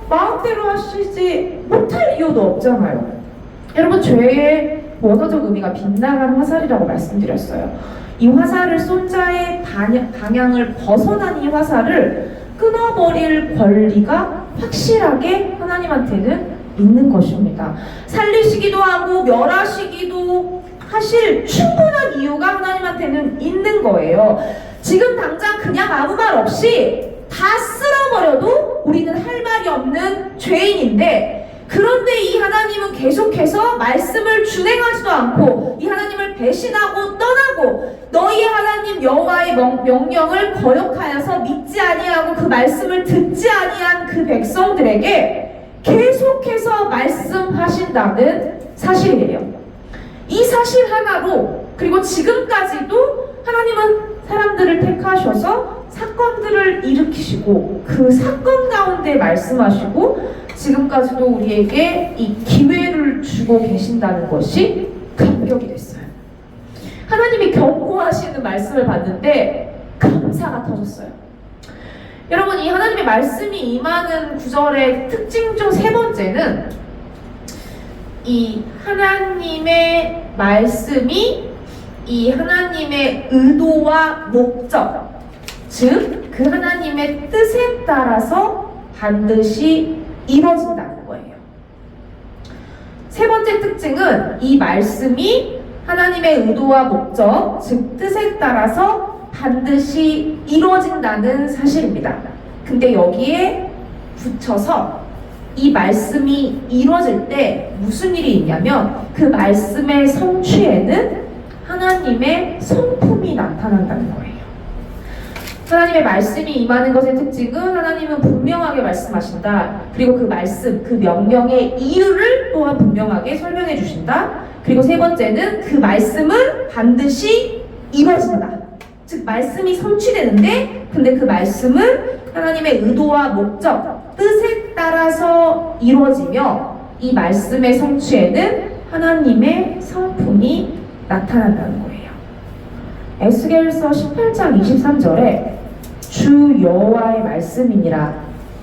마음대로 하시지 못할 이유도 없잖아요. 여러분, 죄의 원어적 의미가 빗나간 화살이라고 말씀드렸어요. 이 화살을 쏜 자의 방향을 벗어난 이 화살을 끊어버릴 권리가 확실하게 하나님한테는 있는 것입니다. 살리시기도 하고 멸하시기도 하실 충분한 이유가 하나님한테는 있는 거예요. 지금 당장 그냥 아무 말 없이 다 쓸어버려도 우리는 할 말이 없는 죄인인데, 그런데 이 하나님은 계속해서 말씀을 준행하지도 않고 이 하나님을 배신하고 떠나고 너희의 하나님 여호와의 명령을 거역하여서 믿지 아니하고 그 말씀을 듣지 아니한 그 백성들에게 계속해서 말씀하신다는 사실이에요. 이 사실 하나로, 그리고 지금까지도 하나님은 사람들을 택하셔서 사건들을 일으키시고 그 사건 가운데 말씀하시고 지금까지도 우리에게 이 기회를 주고 계신다는 것이 감격이 됐어요. 하나님이 경고하시는 말씀을 봤는데 감사가 터졌어요. 여러분, 이 하나님의 말씀이 임하는 구절의 특징 중 3번째는 이 하나님의 말씀이 이 하나님의 의도와 목적, 즉 그 하나님의 뜻에 따라서 반드시 이루어진다는 거예요. 세 번째 특징은 이 말씀이 하나님의 의도와 목적, 즉 뜻에 따라서 반드시 이루어진다는 사실입니다. 근데 여기에 붙여서 이 말씀이 이루어질 때 무슨 일이 있냐면 그 말씀의 성취에는 하나님의 성품이 나타난다는 거예요. 하나님의 말씀이 임하는 것의 특징은 하나님은 분명하게 말씀하신다. 그리고 그 말씀, 그 명령의 이유를 또한 분명하게 설명해 주신다. 그리고 세 번째는 그 말씀은 반드시 이루어진다. 즉 말씀이 성취되는데 근데 그 말씀은 하나님의 의도와 목적, 뜻에 따라서 이루어지며 이 말씀의 성취에는 하나님의 성품이 나타난다는 거예요. 에스겔서 18장 23절에 주 여호와의 말씀이니라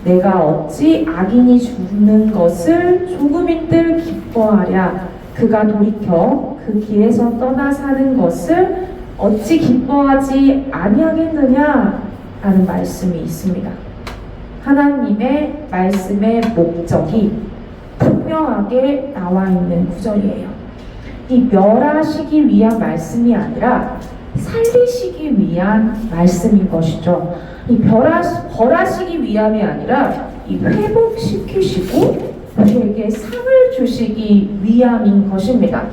내가 어찌 악인이 죽는 것을 조금인들 기뻐하랴 그가 돌이켜 그 길에서 떠나 사는 것을 어찌 기뻐하지 아니하겠느냐 라는 말씀이 있습니다. 하나님의 말씀의 목적이 분명하게 나와 있는 구절이에요. 이 멸하시기 위한 말씀이 아니라 살리시기 위한 말씀인 것이죠. 이 벌하시기 위함이 아니라 이 회복시키시고 우리에게 상을 주시기 위함인 것입니다.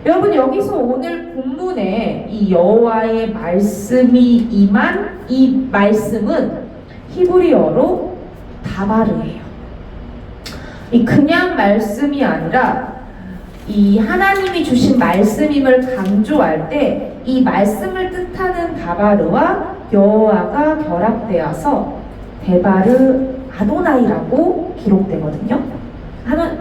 여러분 여기서 오늘 본문에 이 여호와의 말씀이 임한 이 말씀은 히브리어로 다바르예요. 이 그냥 말씀이 아니라 이 하나님이 주신 말씀임을 강조할 때 이 말씀을 뜻하는 다바르와 여호와가 결합되어서 데바르 아도나이라고 기록되거든요.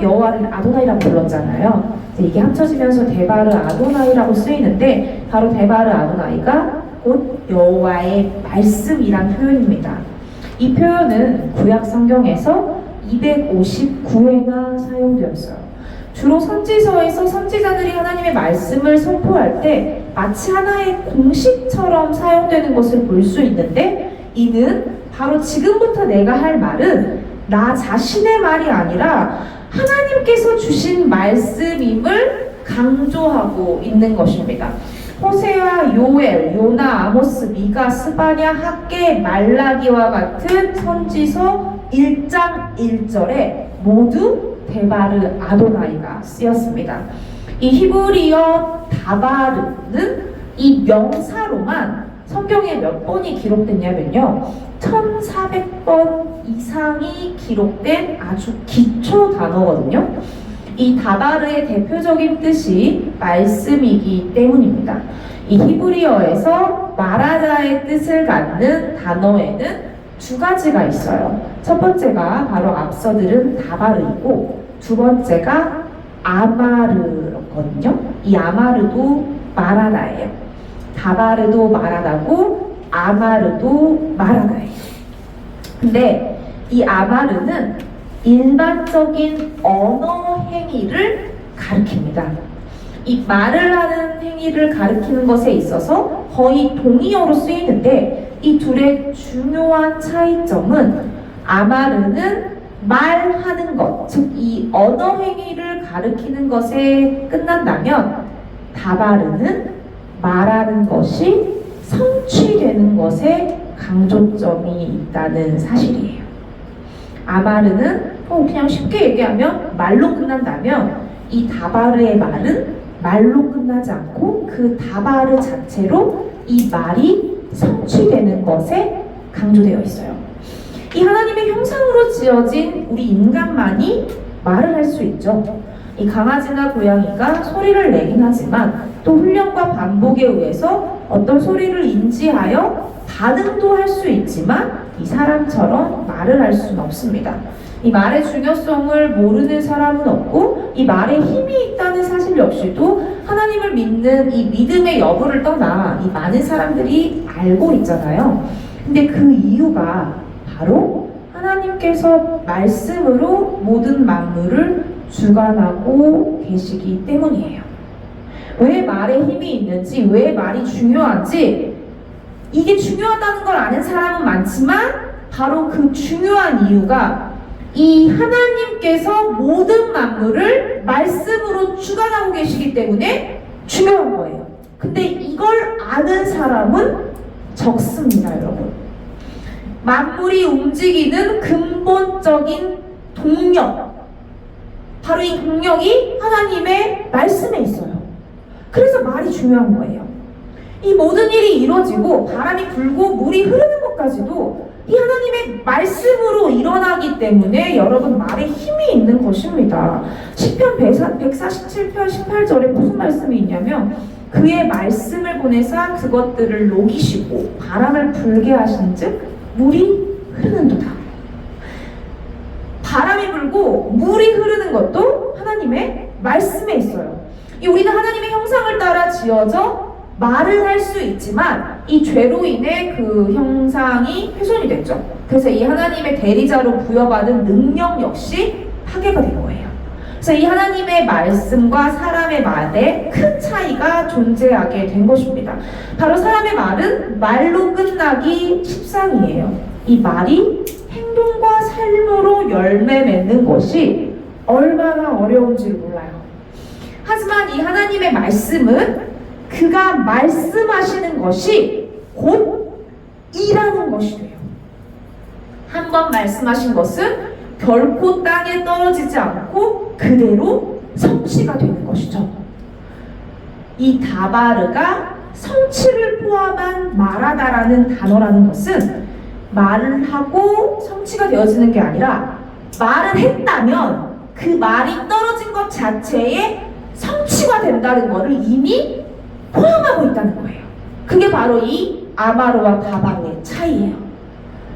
여호와를 아도나이라고 불렀잖아요. 이게 합쳐지면서 데바르 아도나이라고 쓰이는데 바로 데바르 아도나이가 곧 여호와의 말씀이란 표현입니다. 이 표현은 구약 성경에서 259회나 사용되었어요. 주로 선지서에서 선지자들이 하나님의 말씀을 선포할 때 마치 하나의 공식처럼 사용되는 것을 볼 수 있는데 이는 바로 지금부터 내가 할 말은 나 자신의 말이 아니라 하나님께서 주신 말씀임을 강조하고 있는 것입니다. 호세아, 요엘, 요나, 아모스, 미가, 스바냐, 학개, 말라기와 같은 선지서 1장 1절에 모두 데바르 아도나이가 쓰였습니다. 이 히브리어 다바르는 이 명사로만 성경에 몇 번이 기록됐냐면요 1400번 이상이 기록된 아주 기초 단어거든요. 이 다바르의 대표적인 뜻이 말씀이기 때문입니다. 이 히브리어에서 말하다의 뜻을 갖는 단어에는 두 가지가 있어요. 첫 번째가 바로 앞서 들은 다바르이고 두 번째가 아마르거든요. 이 아마르도 말하다예요. 다바르도 말하다고 아마르도 말하다예요. 근데 이 아마르는 일반적인 언어 행위를 가리킵니다. 이 말을 하는 행위를 가리키는 것에 있어서 거의 동의어로 쓰이는데 이 둘의 중요한 차이점은 아마르는 말하는 것, 즉 이 언어 행위를 가리키는 것에 끝난다면 다바르는 말하는 것이 성취되는 것에 강조점이 있다는 사실이에요. 아마르는 그냥 쉽게 얘기하면 말로 끝난다면 이 다바르의 말은 말로 끝나지 않고 그 다바르 자체로 이 말이 성취되는 것에 강조되어 있어요. 이 하나님의 형상으로 지어진 우리 인간만이 말을 할 수 있죠. 이 강아지나 고양이가 소리를 내긴 하지만 또 훈련과 반복에 의해서 어떤 소리를 인지하여 반응도 할 수 있지만 이 사람처럼 말을 할 수는 없습니다. 이 말의 중요성을 모르는 사람은 없고 이 말에 힘이 있다는 사실 역시도 하나님을 믿는 이 믿음의 여부를 떠나 이 많은 사람들이 알고 있잖아요. 근데 그 이유가 바로 하나님께서 말씀으로 모든 만물을 주관하고 계시기 때문이에요. 왜 말에 힘이 있는지, 왜 말이 중요한지, 이게 중요하다는 걸 아는 사람은 많지만 바로 그 중요한 이유가 이 하나님께서 모든 만물을 말씀으로 주관하고 계시기 때문에 중요한 거예요. 근데 이걸 아는 사람은 적습니다, 여러분. 만물이 움직이는 근본적인 동력, 바로 이 동력이 하나님의 말씀에 있어요. 그래서 말이 중요한 거예요. 이 모든 일이 이루어지고 바람이 불고 물이 흐르는 것까지도 이 하나님의 말씀으로 일어나기 때문에 여러분, 말에 힘이 있는 것입니다. 시편 147편 18절에 무슨 말씀이 있냐면, 그의 말씀을 보내사 그것들을 녹이시고 바람을 불게 하신즉 물이 흐르는도다. 바람이 불고 물이 흐르는 것도 하나님의 말씀에 있어요. 우리는 하나님의 형상을 따라 지어져 말을 할 수 있지만 이 죄로 인해 그 형상이 훼손이 됐죠. 그래서 이 하나님의 대리자로 부여받은 능력 역시 파괴가 된 거예요. 그래서 이 하나님의 말씀과 사람의 말에 큰 차이가 존재하게 된 것입니다. 바로 사람의 말은 말로 끝나기 십상이에요. 이 말이 행동과 삶으로 열매 맺는 것이 얼마나 어려운지를 몰라요. 하지만 이 하나님의 말씀은 그가 말씀하시는 것이 곧 일하는 것이 돼요. 한 번 말씀하신 것은 결코 땅에 떨어지지 않고 그대로 성취가 되는 것이죠. 이 다바르가 성취를 포함한 말하다라는 단어라는 것은 말을 하고 성취가 되어지는 게 아니라 말을 했다면 그 말이 떨어진 것 자체에 성취가 된다는 것을 이미 포함하고 있다는 거예요. 그게 바로 이 아마르와 다바르의 차이예요.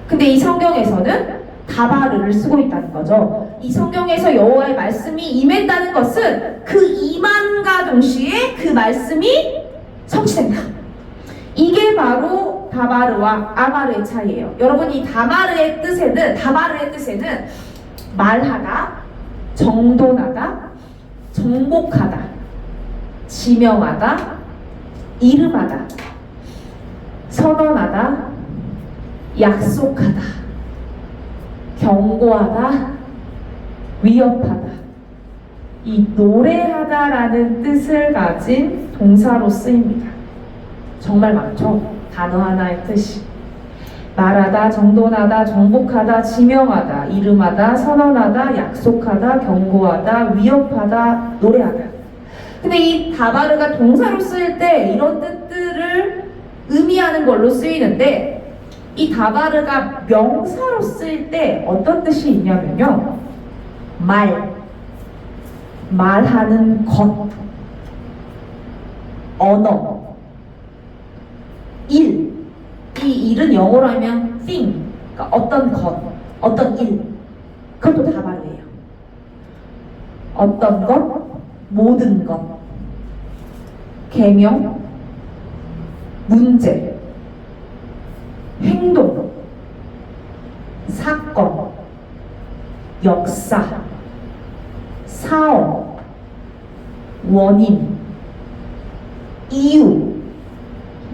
근데 이 성경에서는 다바르를 쓰고 있다는 거죠. 이 성경에서 여호와의 말씀이 임했다는 것은 그 임함과 동시에 그 말씀이 성취된다. 이게 바로 다바르와 아마르의 차이예요. 여러분, 이 다바르의 뜻에는 말하다, 정돈하다, 정복하다, 지명하다, 이름하다, 선언하다, 약속하다, 경고하다, 위협하다, 이 노래하다라는 뜻을 가진 동사로 쓰입니다. 정말 많죠? 단어 하나의 뜻이. 말하다, 정돈하다, 정복하다, 지명하다, 이름하다, 선언하다, 약속하다, 경고하다, 위협하다, 노래하다. 근데 이 다바르가 동사로 쓰일 때 이런 뜻들을 의미하는 걸로 쓰이는데, 이 다바르가 명사로 쓰일 때 어떤 뜻이 있냐면요, 말하는 것, 언어, 일. 이 일은 영어로 하면 thing, 그러니까 어떤 것, 어떤 일. 그것도 다바르예요. 어떤 것, 모든 것, 계명, 문제, 행동, 사건, 역사, 사업, 원인, 이유,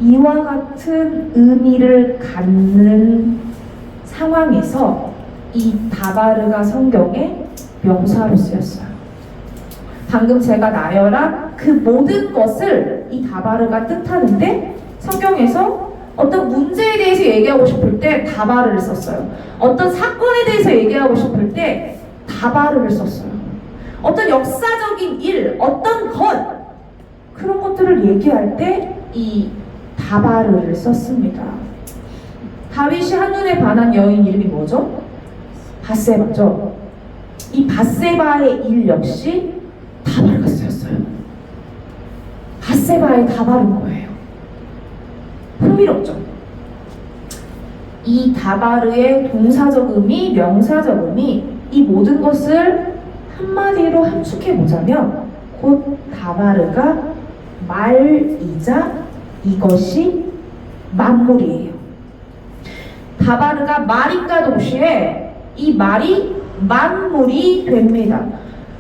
이와 같은 의미를 갖는 상황에서 이 다바르가 성경에 명사로 쓰였어요. 방금 제가 나열한 그 모든 것을 이 다바르가 뜻하는데, 성경에서 어떤 문제에 대해서 얘기하고 싶을 때 다바르를 썼어요. 어떤 사건에 대해서 얘기하고 싶을 때 다바르를 썼어요. 어떤 역사적인 일, 어떤 것, 그런 것들을 얘기할 때 이 다바르를 썼습니다. 다윗이 한눈에 반한 여인 이름이 뭐죠? 밧세바죠. 이 밧세바의 일 역시 다바르가 쓰였어요. 밧세바의 다바르인 거예요. 흥미롭죠? 이 다바르의 동사적 의미, 명사적 의미, 이 모든 것을 한마디로 함축해보자면 곧 다바르가 말이자 이것이 만물이에요. 다바르가 말임과 동시에 이 말이 만물이 됩니다.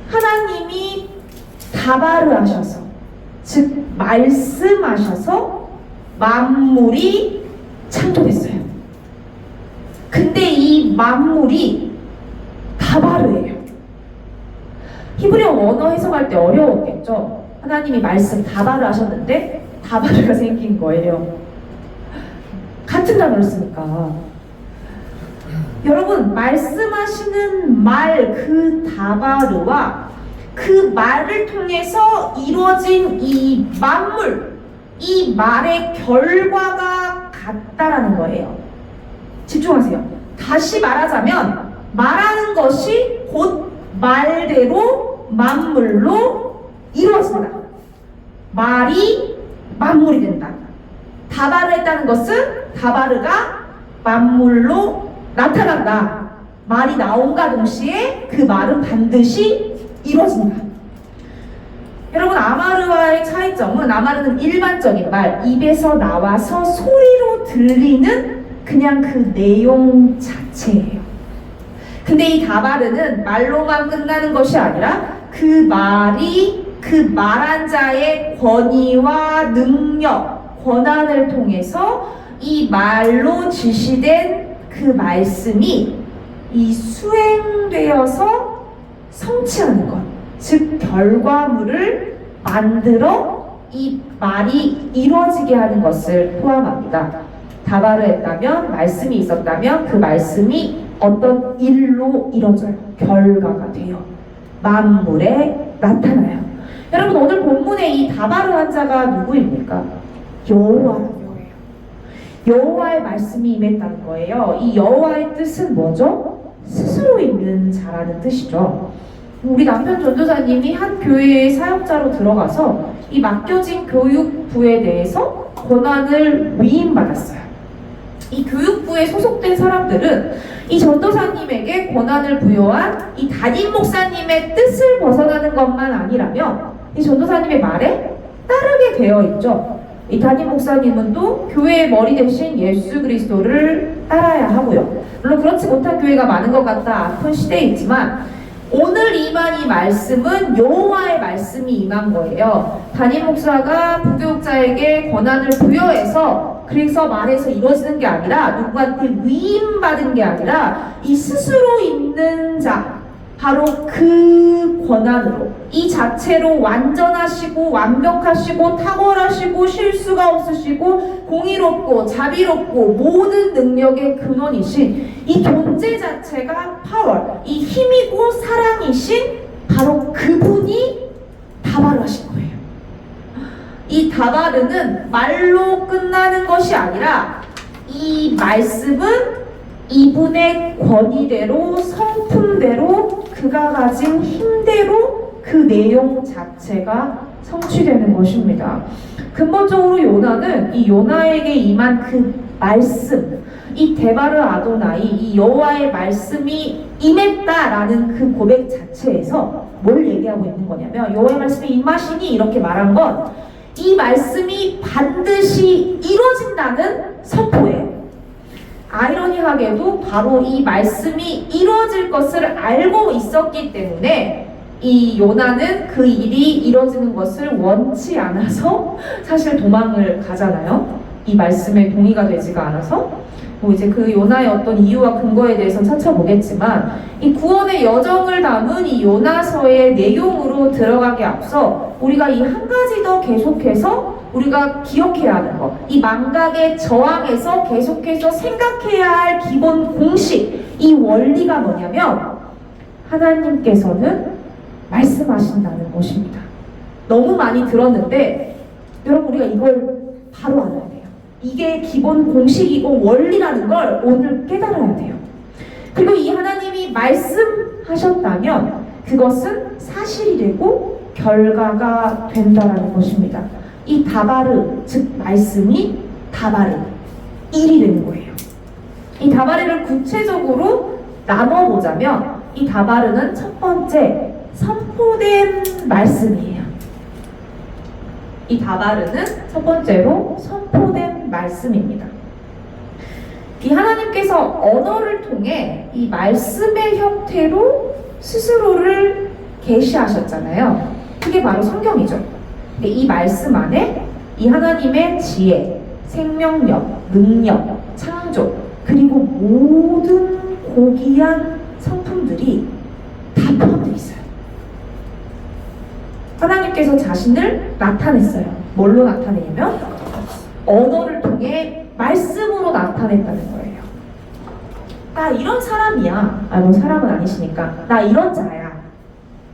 하나님이 다발을 하셔서, 즉 말씀하셔서 만물이 창조됐어요. 근데 이 만물이 다발이에요. 히브리어 원어 해석할 때 어려웠겠죠. 하나님이 말씀 다발을 하셨는데 다발이가 생긴 거예요. 같은 단어를 쓰니까. 여러분, 말씀하시는 말 그 다바르와 그 말을 통해서 이루어진 이 만물, 이 말의 결과가 같다라는 거예요. 집중하세요. 다시 말하자면 말하는 것이 곧 말대로 만물로 이루어진다. 말이 만물이 된다. 다바르 했다는 것은 다바르가 만물로 나타난다. 말이 나온과 동시에 그 말은 반드시 이루어진다. 여러분, 아마르와의 차이점은, 아마르는 일반적인 말, 입에서 나와서 소리로 들리는 그냥 그 내용 자체예요. 근데 이 다바르는 말로만 끝나는 것이 아니라 그 말이 그 말한 자의 권위와 능력, 권한을 통해서 이 말로 지시된 그 말씀이 이 수행되어서 성취하는 것, 즉 결과물을 만들어 이 말이 이루어지게 하는 것을 포함합니다. 다바르 했다면, 말씀이 있었다면 그 말씀이 어떤 일로 이루어져요. 결과가 돼요. 만물에 나타나요. 여러분, 오늘 본문의 이 다바르 한 자가 누구입니까? 여호와라는 거예요. 여호와의 말씀이 임했다는 거예요. 이 여호와의 뜻은 뭐죠? 스스로 있는 자라는 뜻이죠. 우리 남편 전도사님이 한 교회의 사역자로 들어가서 이 맡겨진 교육부에 대해서 권한을 위임받았어요. 이 교육부에 소속된 사람들은 이 전도사님에게 권한을 부여한 이 담임 목사님의 뜻을 벗어나는 것만 아니라면 이 전도사님의 말에 따르게 되어 있죠. 이 담임 목사님은 또 교회의 머리 대신 예수 그리스도를 따라야 하고요. 물론 그렇지 못한 교회가 많은 것 같다 아픈 시대에 있지만, 오늘 임한 이 말씀은 여호와의 말씀이 임한 거예요. 담임 목사가 부교육자에게 권한을 부여해서 그래서 말해서 이루어지는 게 아니라, 누구한테 위임받은 게 아니라 이 스스로 있는 자, 바로 그 권한으로 이 자체로 완전하시고 완벽하시고 탁월하시고 실수가 없으시고 공의롭고 자비롭고 모든 능력의 근원이신 이 존재 자체가 파워, 이 힘이고 사랑이신 바로 그분이 다바르 하신 거예요. 이 다바르는 말로 끝나는 것이 아니라 이 말씀은 이분의 권위대로, 성품대로, 그가 가진 힘대로 그 내용 자체가 성취되는 것입니다. 근본적으로 요나는 이 요나에게 임한 그 말씀, 이 데바르 아도나이, 이 여호와의 말씀이 임했다라는 그 고백 자체에서 뭘 얘기하고 있는 거냐면, 여호와의 말씀이 임하시니 이렇게 말한 건 이 말씀이 반드시 이루어진다는 선포예요. 아이러니하게도 바로 이 말씀이 이루어질 것을 알고 있었기 때문에 이 요나는 그 일이 이루어지는 것을 원치 않아서 사실 도망을 가잖아요. 이 말씀에 동의가 되지가 않아서. 뭐 이제 그 요나의 어떤 이유와 근거에 대해서 찾아보겠지만, 이 구원의 여정을 담은 이 요나서의 내용으로 들어가기 앞서 우리가 이 한 가지 더 계속해서 우리가 기억해야 하는 것, 이 망각의 저항에서 계속해서 생각해야 할 기본 공식, 이 원리가 뭐냐면 하나님께서는 말씀하신다는 것입니다. 너무 많이 들었는데 여러분, 우리가 이걸 바로 알아야 돼요. 이게 기본 공식이고 원리라는 걸 오늘 깨달아야 돼요. 그리고 이 하나님이 말씀하셨다면 그것은 사실이 되고 결과가 된다라는 것입니다. 이 다바르, 즉 말씀이 다바르, 일이 되는 거예요. 이 다바르를 구체적으로 나눠보자면 이 다바르는 첫 번째 선포된 말씀이에요. 이 다바르는 첫 번째로 선포된 말씀입니다. 이 하나님께서 언어를 통해 이 말씀의 형태로 스스로를 계시하셨잖아요. 그게 바로 성경이죠. 근데 이 말씀 안에 이 하나님의 지혜, 생명력, 능력, 창조, 그리고 모든 고귀한 성품들이 다 포함되어 있어요. 하나님께서 자신을 나타냈어요. 뭘로 나타내냐면 언어를 통해 말씀으로 나타냈다는 거예요. 나 이런 사람이야. 뭐 사람은 아니시니까. 나 이런 자야.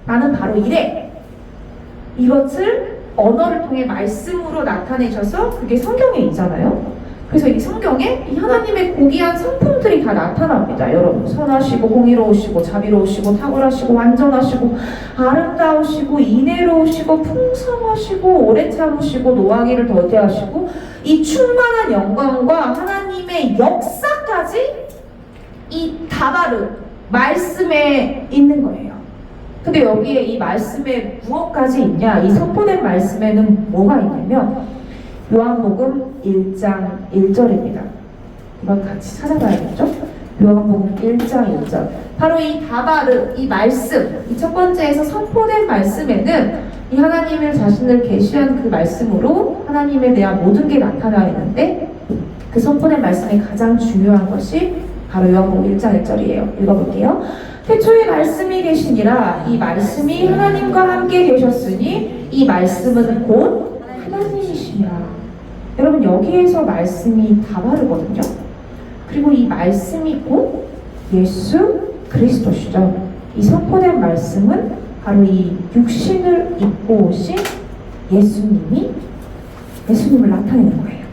나는 바로 이래. 이것을 언어를 통해 말씀으로 나타내셔서 그게 성경에 있잖아요. 그래서 이 성경에 이 하나님의 고귀한 성품들이 다 나타납니다. 여러분, 선하시고 공의로우시고 자비로우시고 탁월하시고 완전하시고 아름다우시고 인애로우시고 풍성하시고 오래 참으시고 노하기를 더디하시고 이 충만한 영광과 하나님의 역사까지 이 다바르 말씀에 있는 거예요. 근데 여기에 이 말씀에 무엇까지 있냐? 이 선포된 말씀에는 뭐가 있냐면 요한복음 1장 1절입니다. 이건 같이 찾아봐야겠죠? 요한복음 1장 1절. 바로 이 다바르, 이 말씀, 이 첫 번째에서 선포된 말씀에는 이 하나님을 자신을 계시한 그 말씀으로 하나님에 대한 모든 게 나타나 있는데 그 선포된 말씀의 가장 중요한 것이 바로 요한복음 1장 1절이에요. 읽어볼게요. 태초에 말씀이 계시니라. 이 말씀이 하나님과 함께 계셨으니 이 말씀은 곧 하나님이시니라. 여러분, 여기에서 말씀이 다바르거든요. 그리고 이 말씀이 곧 예수 그리스도시죠. 이 선포된 말씀은 바로 이 육신을 입고 오신 예수님을 나타내는 거예요.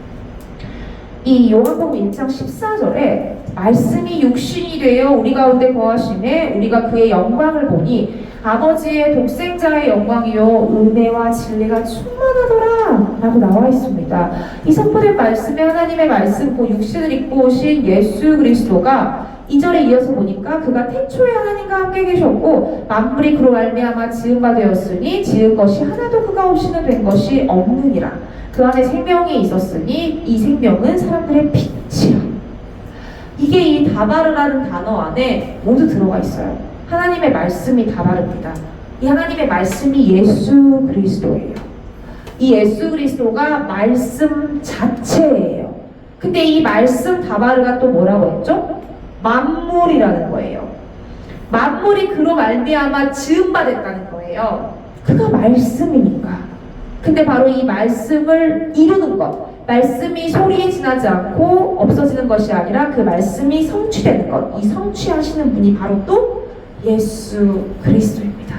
이 요한복음 1장 14절에 말씀이 육신이 되어 우리 가운데 거하심에 우리가 그의 영광을 보니 아버지의 독생자의 영광이요 은혜와 진리가 충만하더라 라고 나와 있습니다. 이 선포된 말씀에 하나님의 말씀, 그 육신을 입고 오신 예수 그리스도가 2절에 이어서 보니까 그가 태초에 하나님과 함께 계셨고 만물이 그로 말미암아 지은 바 되었으니 지은 것이 하나도 그가 없이는 된 것이 없느니라. 그 안에 생명이 있었으니 이 생명은 사람들의 빛이라. 이게 이 다바르라는 단어 안에 모두 들어가 있어요. 하나님의 말씀이 다바르입니다. 이 하나님의 말씀이 예수 그리스도예요. 이 예수 그리스도가 말씀 자체예요. 근데 이 말씀 다바르가 또 뭐라고 했죠? 만물이라는 거예요. 만물이 그로 말미암아 지은 바 됐다는 거예요. 그가 말씀이니까. 근데 바로 이 말씀을 이루는 것, 말씀이 소리에 지나지 않고 없어지는 것이 아니라 그 말씀이 성취되는 것, 이 성취하시는 분이 바로 또 예수 그리스도입니다.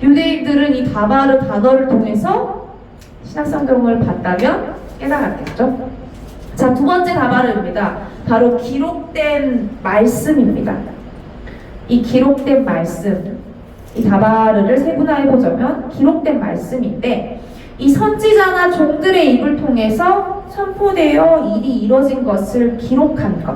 유대인들은 이 다바르 단어를 통해서 신약성경을 봤다면 깨달았겠죠? 자, 두 번째 다바르입니다. 바로 기록된 말씀입니다. 이 기록된 말씀, 이 다바르를 세분화해 보자면 기록된 말씀인데 이 선지자나 종들의 입을 통해서 선포되어 일이 이루어진 것을 기록한 것.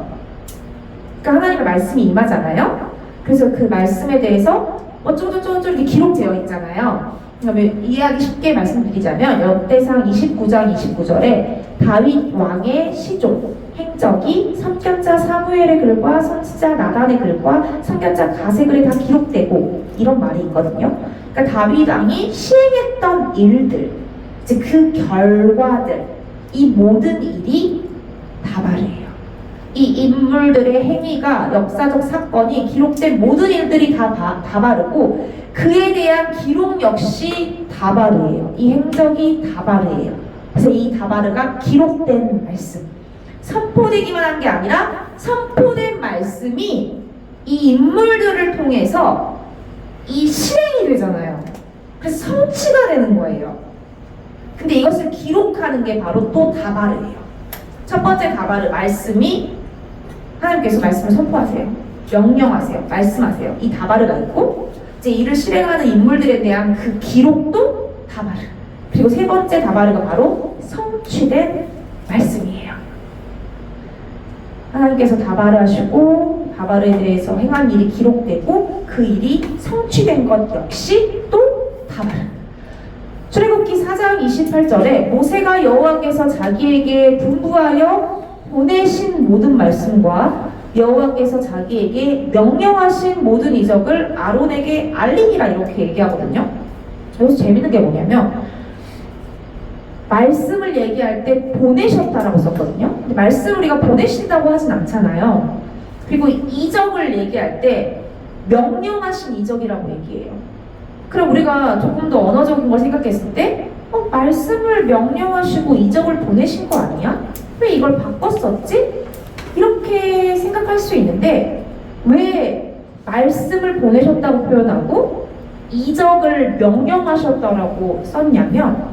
그러니까 하나님의 말씀이 임하잖아요. 그래서 그 말씀에 대해서 어쩌고저쩌고 이렇게 기록되어 있잖아요. 그러면 이해하기 쉽게 말씀드리자면 역대상 29장 29절에 다윗 왕의 시종, 행적이 선견자 사무엘의 글과 선지자 나단의 글과 선견자 가세 글에 다 기록되고 이런 말이 있거든요. 그러니까 다윗 왕이 시행했던 일들, 즉 그 결과들, 이 모든 일이 다바르예요. 이 인물들의 행위가 역사적 사건이 기록된 모든 일들이 다 다바르고 그에 대한 기록 역시 다바르예요. 이 행적이 다바르예요. 그래서 이 다바르가 기록된 말씀, 선포되기만 한 게 아니라 선포된 말씀이 이 인물들을 통해서 이 실행이 되잖아요. 그래서 성취가 되는 거예요. 근데 이것을 기록하는 게 바로 또 다바르예요. 첫 번째 다바르, 말씀이 하나님께서 말씀을 선포하세요. 명령하세요. 말씀하세요. 이 다바르가 있고 이제 이를 실행하는 인물들에 대한 그 기록도 다바르. 그리고 세 번째 다바르가 바로 성취된 말씀이에요. 하나님께서 다바르 하시고 다바르에 대해서 행한 일이 기록되고 그 일이 성취된 것 역시 또 다바르. 출애굽기 4장 28절에 모세가 여호와께서 자기에게 분부하여 보내신 모든 말씀과 여호와께서 자기에게 명령하신 모든 이적을 아론에게 알리니라 이렇게 얘기하거든요. 여기서 재밌는 게 뭐냐면 말씀을 얘기할 때 보내셨다라고 썼거든요. 근데 말씀을 우리가 보내신다고 하진 않잖아요. 그리고 이적을 얘기할 때 명령하신 이적이라고 얘기해요. 그럼 우리가 조금 더 언어적인 걸 생각했을 때 말씀을 명령하시고 이적을 보내신 거 아니야? 왜 이걸 바꿨었지? 이렇게 생각할 수 있는데 왜 말씀을 보내셨다고 표현하고 이적을 명령하셨다라고 썼냐면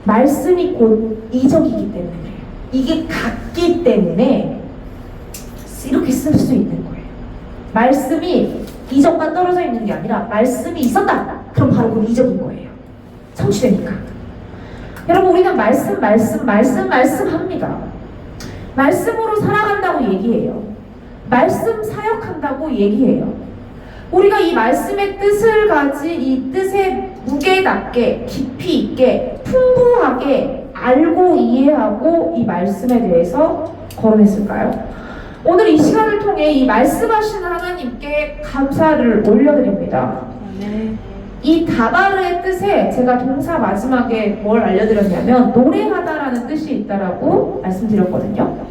말씀이 곧 이적이기 때문에 그래요. 이게 같기 때문에 이렇게 쓸 수 있는 거예요. 말씀이 이적과 떨어져 있는 게 아니라 말씀이 있었다. 그럼 바로 그 이적인 거예요. 성취되니까. 여러분 우리는 말씀 합니다. 말씀으로 살아간다고 얘기해요. 말씀 사역한다고 얘기해요. 우리가 이 말씀의 뜻을 가진 이 뜻의 무게답게 깊이 있게 풍부하게 알고 이해하고 이 말씀에 대해서 거론했을까요? 오늘 이 시간을 통해 이 말씀하시는 하나님께 감사를 올려드립니다. 이 다바르의 뜻에 제가 동사 마지막에 뭘 알려드렸냐면 노래하다라는 뜻이 있다라고 말씀드렸거든요.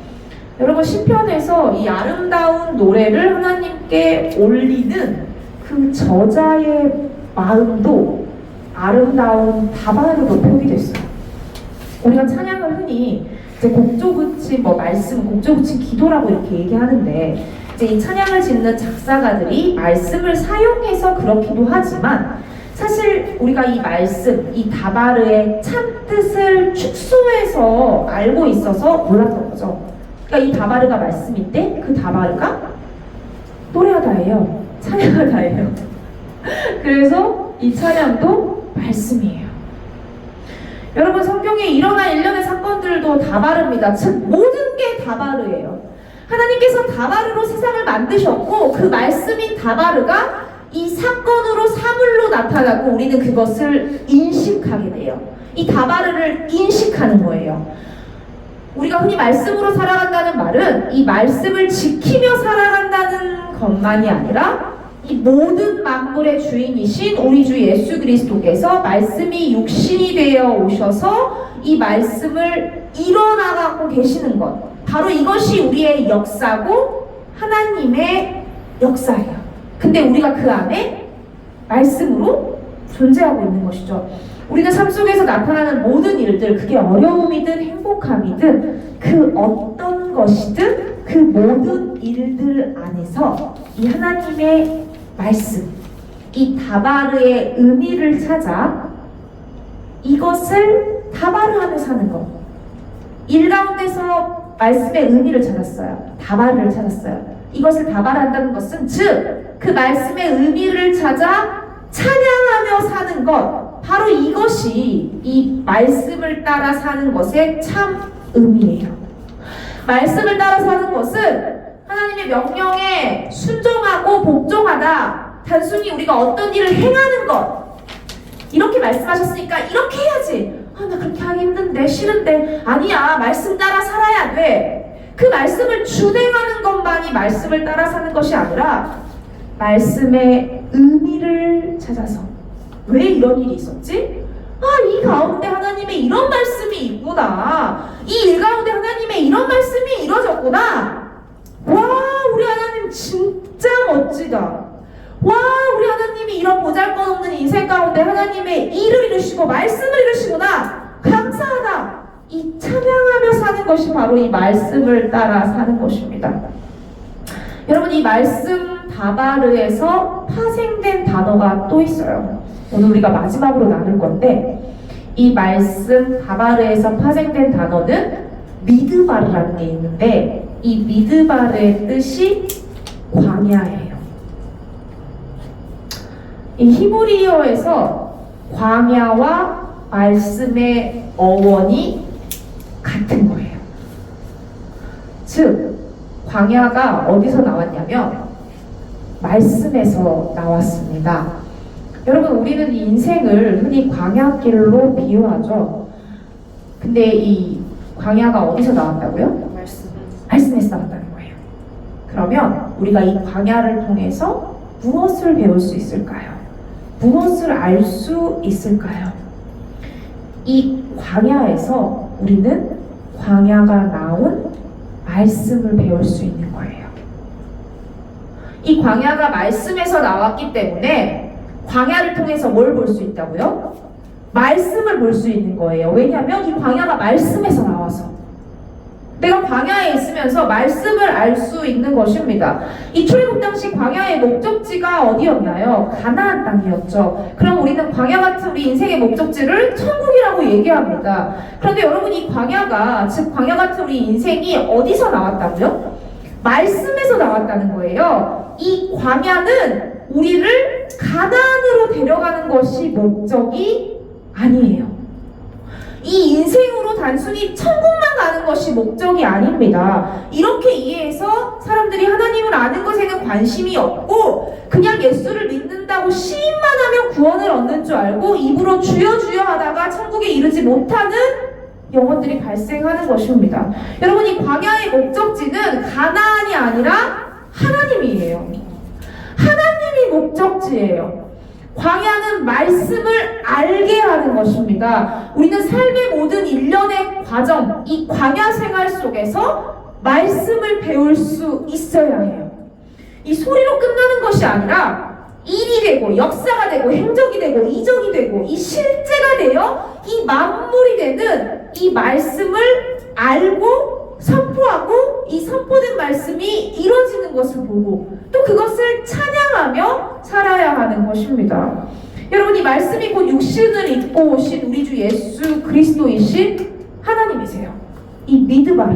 여러분 시편에서 이 아름다운 노래를 하나님께 올리는 그 저자의 마음도 아름다운 다바르로 표기됐어요. 우리가 찬양을 흔히 이제 곡조 붙인 말씀, 곡조 붙인 기도라고 이렇게 얘기하는데 이제 이 찬양을 짓는 작사가들이 말씀을 사용해서 그렇기도 하지만 사실 우리가 이 말씀, 이 다바르의 참뜻을 축소해서 알고 있어서 몰랐던 거죠. 그러니까 이 다바르가 말씀인데 그 다바르가 노래하다예요. 찬양하다예요. 그래서 이 찬양도 말씀이에요. 여러분 성경에 일어난 일련의 사건들도 다바르입니다. 즉 모든 게 다바르예요. 하나님께서 다바르로 세상을 만드셨고 그 말씀인 다바르가 이 사건으로 사물로 나타나고 우리는 그것을 인식하게 돼요. 이 다바르를 인식하는 거예요. 우리가 흔히 말씀으로 살아간다는 말은 이 말씀을 지키며 살아간다는 것만이 아니라 이 모든 만물의 주인이신 우리 주 예수 그리스도께서 말씀이 육신이 되어 오셔서 이 말씀을 이뤄나가고 계시는 것, 바로 이것이 우리의 역사고 하나님의 역사예요. 근데 우리가 그 안에 말씀으로 존재하고 있는 것이죠. 우리는 삶 속에서 나타나는 모든 일들, 그게 어려움이든 행복함이든 그 어떤 것이든 그 모든 일들 안에서 이 하나님의 말씀, 이 다바르의 의미를 찾아 이것을 다바르하며 사는 것. 일 가운데서 말씀의 의미를 찾았어요. 다바르를 찾았어요. 이것을 다바르한다는 것은 즉 그 말씀의 의미를 찾아 찬양하며 사는 것, 바로 이것이 이 말씀을 따라 사는 것의 참 의미예요. 말씀을 따라 사는 것은 하나님의 명령에 순종하고 복종하다, 단순히 우리가 어떤 일을 행하는 것, 이렇게 말씀하셨으니까 이렇게 해야지, 나 그렇게 하기 힘든데 싫은데, 아니야, 말씀 따라 살아야 돼. 그 말씀을 준행하는 것만이 말씀을 따라 사는 것이 아니라 말씀의 의미를 찾아서, 왜 이런 일이 있었지? 이 가운데 하나님의 이런 말씀이 있구나. 이 일 가운데 하나님의 이런 말씀이 이루어졌구나. 와, 우리 하나님 진짜 멋지다. 와, 우리 하나님이 이런 보잘것없는 인생 가운데 하나님의 일을 이루시고 말씀을 이루시구나. 감사하다. 이 찬양하며 사는 것이 바로 이 말씀을 따라 사는 것입니다. 여러분, 이 말씀 다바르에서 파생된 단어가 또 있어요. 오늘 우리가 마지막으로 나눌 건데, 이 말씀 다바르에서 파생된 단어는 미드바르라는 게 있는데, 이 미드바르의 뜻이 광야예요. 이 히브리어에서 광야와 말씀의 어원이 같은 거예요. 즉, 광야가 어디서 나왔냐면 말씀에서 나왔습니다. 여러분, 우리는 인생을 흔히 광야길로 비유하죠. 근데 이 광야가 어디서 나왔다고요? 말씀에서 나왔다는 거예요. 그러면 우리가 이 광야를 통해서 무엇을 배울 수 있을까요? 무엇을 알 수 있을까요? 이 광야에서 우리는 광야가 나온 말씀을 배울 수 있는 거예요. 이 광야가 말씀에서 나왔기 때문에 광야를 통해서 뭘 볼 수 있다고요? 말씀을 볼 수 있는 거예요. 왜냐하면 이 광야가 말씀에서 나와서 내가 광야에 있으면서 말씀을 알 수 있는 것입니다. 이 출애굽 당시 광야의 목적지가 어디였나요? 가나안 땅이었죠. 그럼 우리는 광야 같은 우리 인생의 목적지를 천국이라고 얘기합니다. 그런데 여러분, 이 광야가, 즉 광야 같은 우리 인생이 어디서 나왔다고요? 말씀에서 나왔다는 거예요. 이 광야는 우리를 가나안으로 데려가는 것이 목적이 아니에요. 이 인생으로 단순히 천국만 가는 것이 목적이 아닙니다. 이렇게 이해해서 사람들이 하나님을 아는 것에는 관심이 없고 그냥 예수를 믿는다고 시인만 하면 구원을 얻는 줄 알고 입으로 주여 주여 하다가 천국에 이르지 못하는 영혼들이 발생하는 것입니다. 여러분, 이 광야의 목적지는 가나안이 아니라 하나님이에요. 하나님이 목적지예요. 광야는 말씀을 알게 하는 것입니다. 우리는 삶의 모든 일련의 과정, 이 광야 생활 속에서 말씀을 배울 수 있어야 해요. 이 소리로 끝나는 것이 아니라 일이 되고 역사가 되고 행적이 되고 이적이 되고 이 실제가 되어 이 만물이 되는 이 말씀을 알고 선포하고 이 선포된 말씀이 이루어지는 것을 보고 또 그것을 찬양하며 살아야 하는 것입니다. 여러분, 이 말씀이 곧 육신을 입고 오신 우리 주 예수 그리스도이신 하나님이세요. 이 미드바르,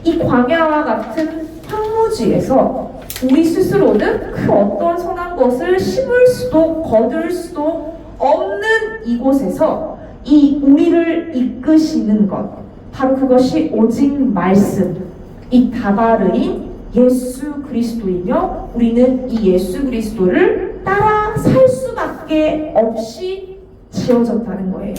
이 광야와 같은 황무지에서 우리 스스로는 그 어떤 선한 것을 심을 수도 거둘 수도 없는 이곳에서 이 우리를 이끄시는 것, 바로 그것이 오직 말씀, 이 다바르인 예수 그리스도이며 우리는 이 예수 그리스도를 따라 살 수밖에 없이 지어졌다는 거예요.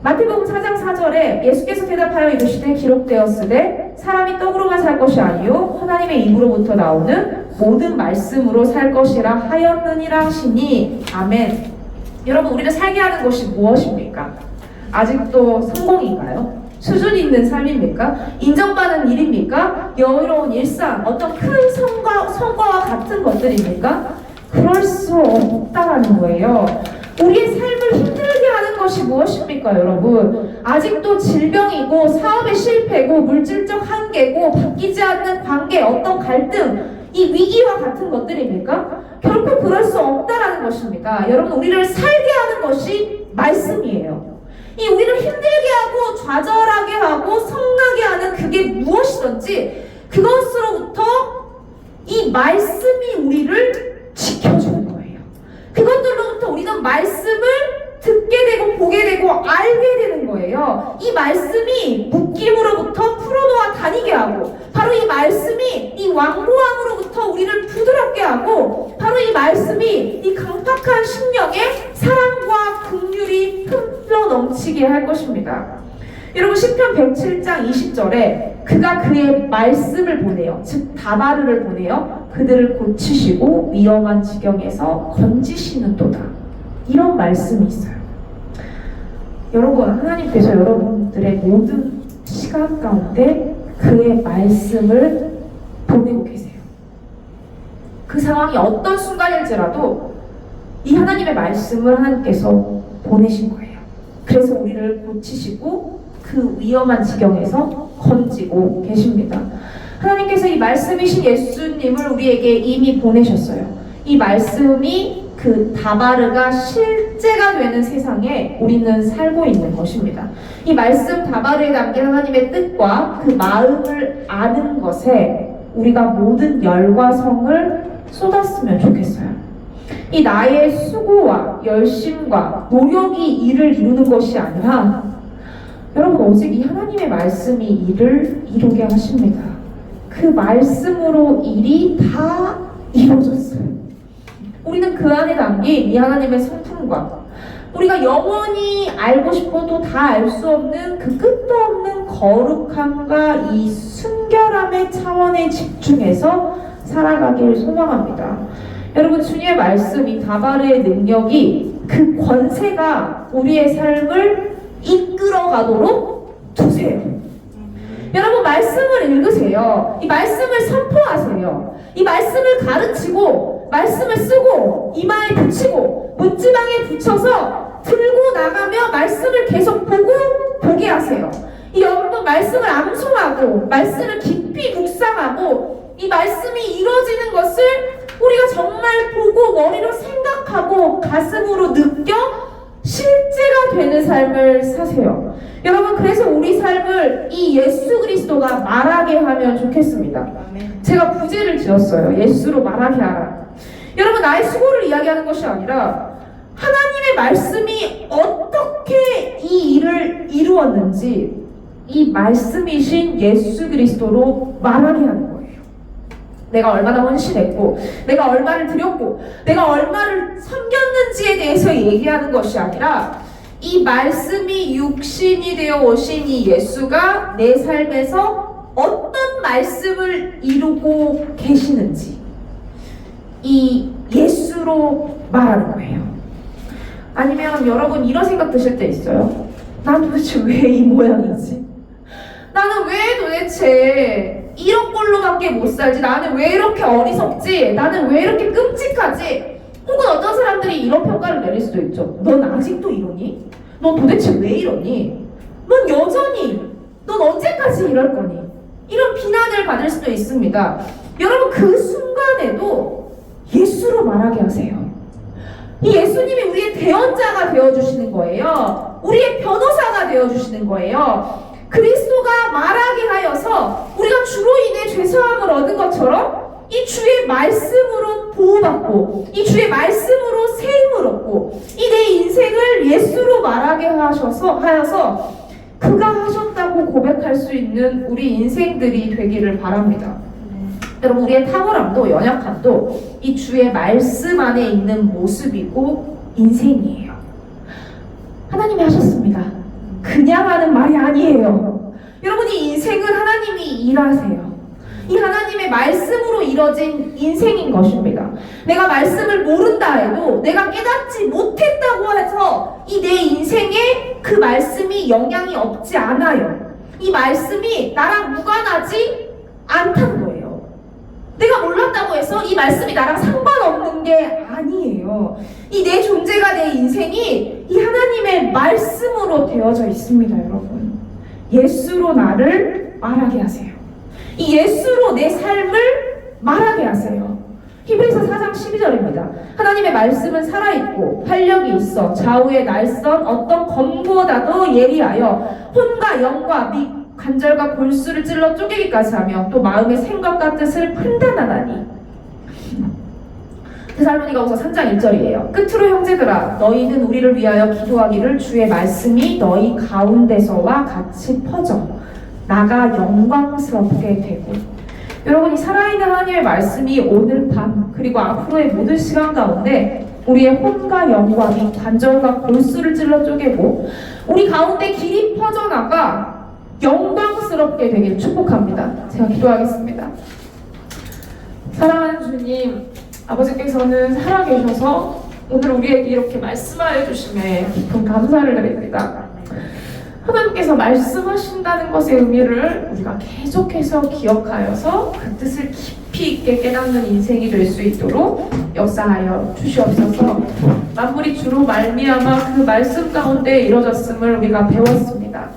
마태복음 4장 4절에 예수께서 대답하여 이르시되 기록되었으되 사람이 떡으로만 살 것이 아니요 하나님의 입으로부터 나오는 모든 말씀으로 살 것이라 하였느니라 하시니 아멘. 여러분, 우리를 살게 하는 것이 무엇입니까? 아직도 성공인가요? 수준 있는 삶입니까? 인정받는 일입니까? 여유로운 일상, 어떤 큰 성과와 같은 것들입니까? 그럴 수 없다라는 거예요. 우리의 삶을 힘들게 하는 것이 무엇입니까, 여러분? 아직도 질병이고 사업의 실패고 물질적 한계고 바뀌지 않는 관계, 어떤 갈등, 이 위기와 같은 것들입니까? 결코 그럴 수 없다라는 것입니다. 여러분, 우리를 살게 하는 것이 말씀이에요. 이 우리를 힘들게 하고 좌절하게 하고 성나게 하는 그게 무엇이든지 그것으로부터 이 말씀이 우리를 지켜주는 거예요. 그것들로부터 우리는 말씀을 듣게 되고 보게 되고 알게 되는 거예요. 이 말씀이 묶임으로부터 풀어놓아 다니게 하고 바로 이 말씀이 이 완고함으로부터 우리를 부드럽게 하고 바로 이 말씀이 이 강팍한 심령에 사랑과 긍휼이 흘러 넘치게 할 것입니다. 여러분, 시편 107장 20절에 그가 그의 말씀을 보내요. 즉 다바르를 보내요. 그들을 고치시고 위험한 지경에서 건지시는도다. 이런 말씀이 있어요. 여러분, 하나님께서 여러분들의 모든 시간 가운데 그의 말씀을 보내고 계세요. 그 상황이 어떤 순간일지라도 이 하나님의 말씀을 하나님께서 보내신 거예요. 그래서 우리를 고치시고 그 위험한 지경에서 건지고 계십니다. 하나님께서 이 말씀이신 예수님을 우리에게 이미 보내셨어요. 이 말씀이 그 다바르가 실제가 되는 세상에 우리는 살고 있는 것입니다. 이 말씀 다바르에 담긴 하나님의 뜻과 그 마음을 아는 것에 우리가 모든 열과 성을 쏟았으면 좋겠어요. 이 나의 수고와 열심과 노력이 이를 이루는 것이 아니라 여러분, 오직 이 하나님의 말씀이 일을 이루게 하십니다. 그 말씀으로 일이 다 이루어졌어요. 우리는 그 안에 담긴 이 하나님의 성품과 우리가 영원히 알고 싶어도 다 알 수 없는 그 끝도 없는 거룩함과 이 순결함의 차원에 집중해서 살아가길 소망합니다. 여러분, 주님의 말씀, 이 다발의 능력이 그 권세가 우리의 삶을 이끌어가도록 두세요. 여러분, 말씀을 읽으세요. 이 말씀을 선포하세요. 이 말씀을 가르치고 말씀을 쓰고 이마에 붙이고 문지방에 붙여서 들고 나가며 말씀을 계속 보게 하세요. 이 여러분, 말씀을 암송하고 말씀을 깊이 묵상하고 이 말씀이 이루어지는 것을 우리가 정말 보고 머리로 생각하고 가슴으로 느껴 실제가 되는 삶을 사세요. 여러분, 그래서 우리 삶을 이 예수 그리스도가 말하게 하면 좋겠습니다. 제가 부제를 지었어요. 예수로 말하게 하라. 여러분, 나의 수고를 이야기하는 것이 아니라 하나님의 말씀이 어떻게 이 일을 이루었는지 이 말씀이신 예수 그리스도로 말하게 하는 거예요. 내가 얼마나 헌신했고, 내가 얼마를 드렸고, 내가 얼마를 섬겼는지에 대해서 얘기하는 것이 아니라 이 말씀이 육신이 되어 오신 이 예수가 내 삶에서 어떤 말씀을 이루고 계시는지 이 예수로 말하는 거예요. 아니면 여러분, 이런 생각 드실 때 있어요. 난 도대체 왜 이 모양이지? 나는 왜 도대체 이런 꼴로밖에 못 살지? 나는 왜 이렇게 어리석지? 나는 왜 이렇게 끔찍하지? 혹은 어떤 사람들이 이런 평가를 내릴 수도 있죠. 넌 아직도 이러니? 넌 도대체 왜 이러니? 넌 여전히, 넌 언제까지 이럴 거니? 이런 비난을 받을 수도 있습니다. 여러분, 그 순간에도 예수로 말하게 하세요. 이 예수님이 우리의 대언자가 되어주시는 거예요. 우리의 변호사가 되어주시는 거예요. 그리스도가 말하게 하여서 우리가 주로 인해 죄사함을 얻은 것처럼 이 주의 말씀으로 보호받고 이 주의 말씀으로 세임을 얻고 이 내 인생을 예수로 말하게 하여서 그가 하셨다고 고백할 수 있는 우리 인생들이 되기를 바랍니다. 여러분, 우리의 탁월함도 연약함도 이 주의 말씀 안에 있는 모습이고 인생이에요. 하나님이 하셨습니다. 그냥 하는 말이 아니에요. 여러분, 이 인생은 하나님이 일하세요. 이 하나님의 말씀으로 이뤄진 인생인 것입니다. 내가 말씀을 모른다 해도, 내가 깨닫지 못했다고 해서 이 내 인생에 그 말씀이 영향이 없지 않아요. 이 말씀이 나랑 무관하지 않다는 거예요. 내가 몰랐다고 해서 이 말씀이 나랑 상관없는 게 아니에요. 이 내 존재가, 내 인생이 이 하나님의 말씀으로 되어져 있습니다. 여러분, 예수로 나를 말하게 하세요. 이 예수로 내 삶을 말하게 하세요. 히브리서 4장 12절입니다. 하나님의 말씀은 살아있고 활력이 있어 좌우에 날선 어떤 검보다도 예리하여 혼과 영과 및 관절과 골수를 찔러 쪼개기까지 하며 또 마음의 생각과 뜻을 판단하나니. 데살로니가후서 3장 1절이에요. 끝으로 형제들아, 너희는 우리를 위하여 기도하기를 주의 말씀이 너희 가운데서와 같이 퍼져 나가 영광스럽게 되고. 여러분이 살아있는 하나님의 말씀이 오늘 밤 그리고 앞으로의 모든 시간 가운데 우리의 혼과 영과 및 관절과 골수를 찔러 쪼개고 우리 가운데 길이 퍼져나가 영광스럽게 되길 축복합니다. 제가 기도하겠습니다. 사랑하는 주님, 아버지께서는 살아계셔서 오늘 우리에게 이렇게 말씀하여 주심에 깊은 감사를 드립니다. 하나님께서 말씀하신다는 것의 의미를 우리가 계속해서 기억하여서 그 뜻을 깊이 있게 깨닫는 인생이 될 수 있도록 역사하여 주시옵소서. 만물이 주로 말미암아 그 말씀 가운데 이루어졌음을 우리가 배웠습니다.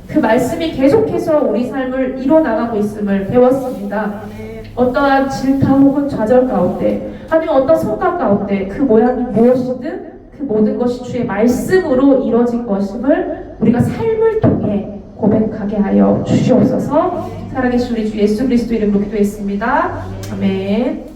그 말씀이 계속해서 우리 삶을 이뤄나가고 있음을 배웠습니다. 어떠한 질타 혹은 좌절 가운데 아니면 어떤 성과 가운데 그 모양이 무엇이든 그 모든 것이 주의 말씀으로 이뤄진 것임을 우리가 삶을 통해 고백하게 하여 주시옵소서. 살아계신 우리 주 예수 그리스도 이름으로 기도했습니다. 아멘.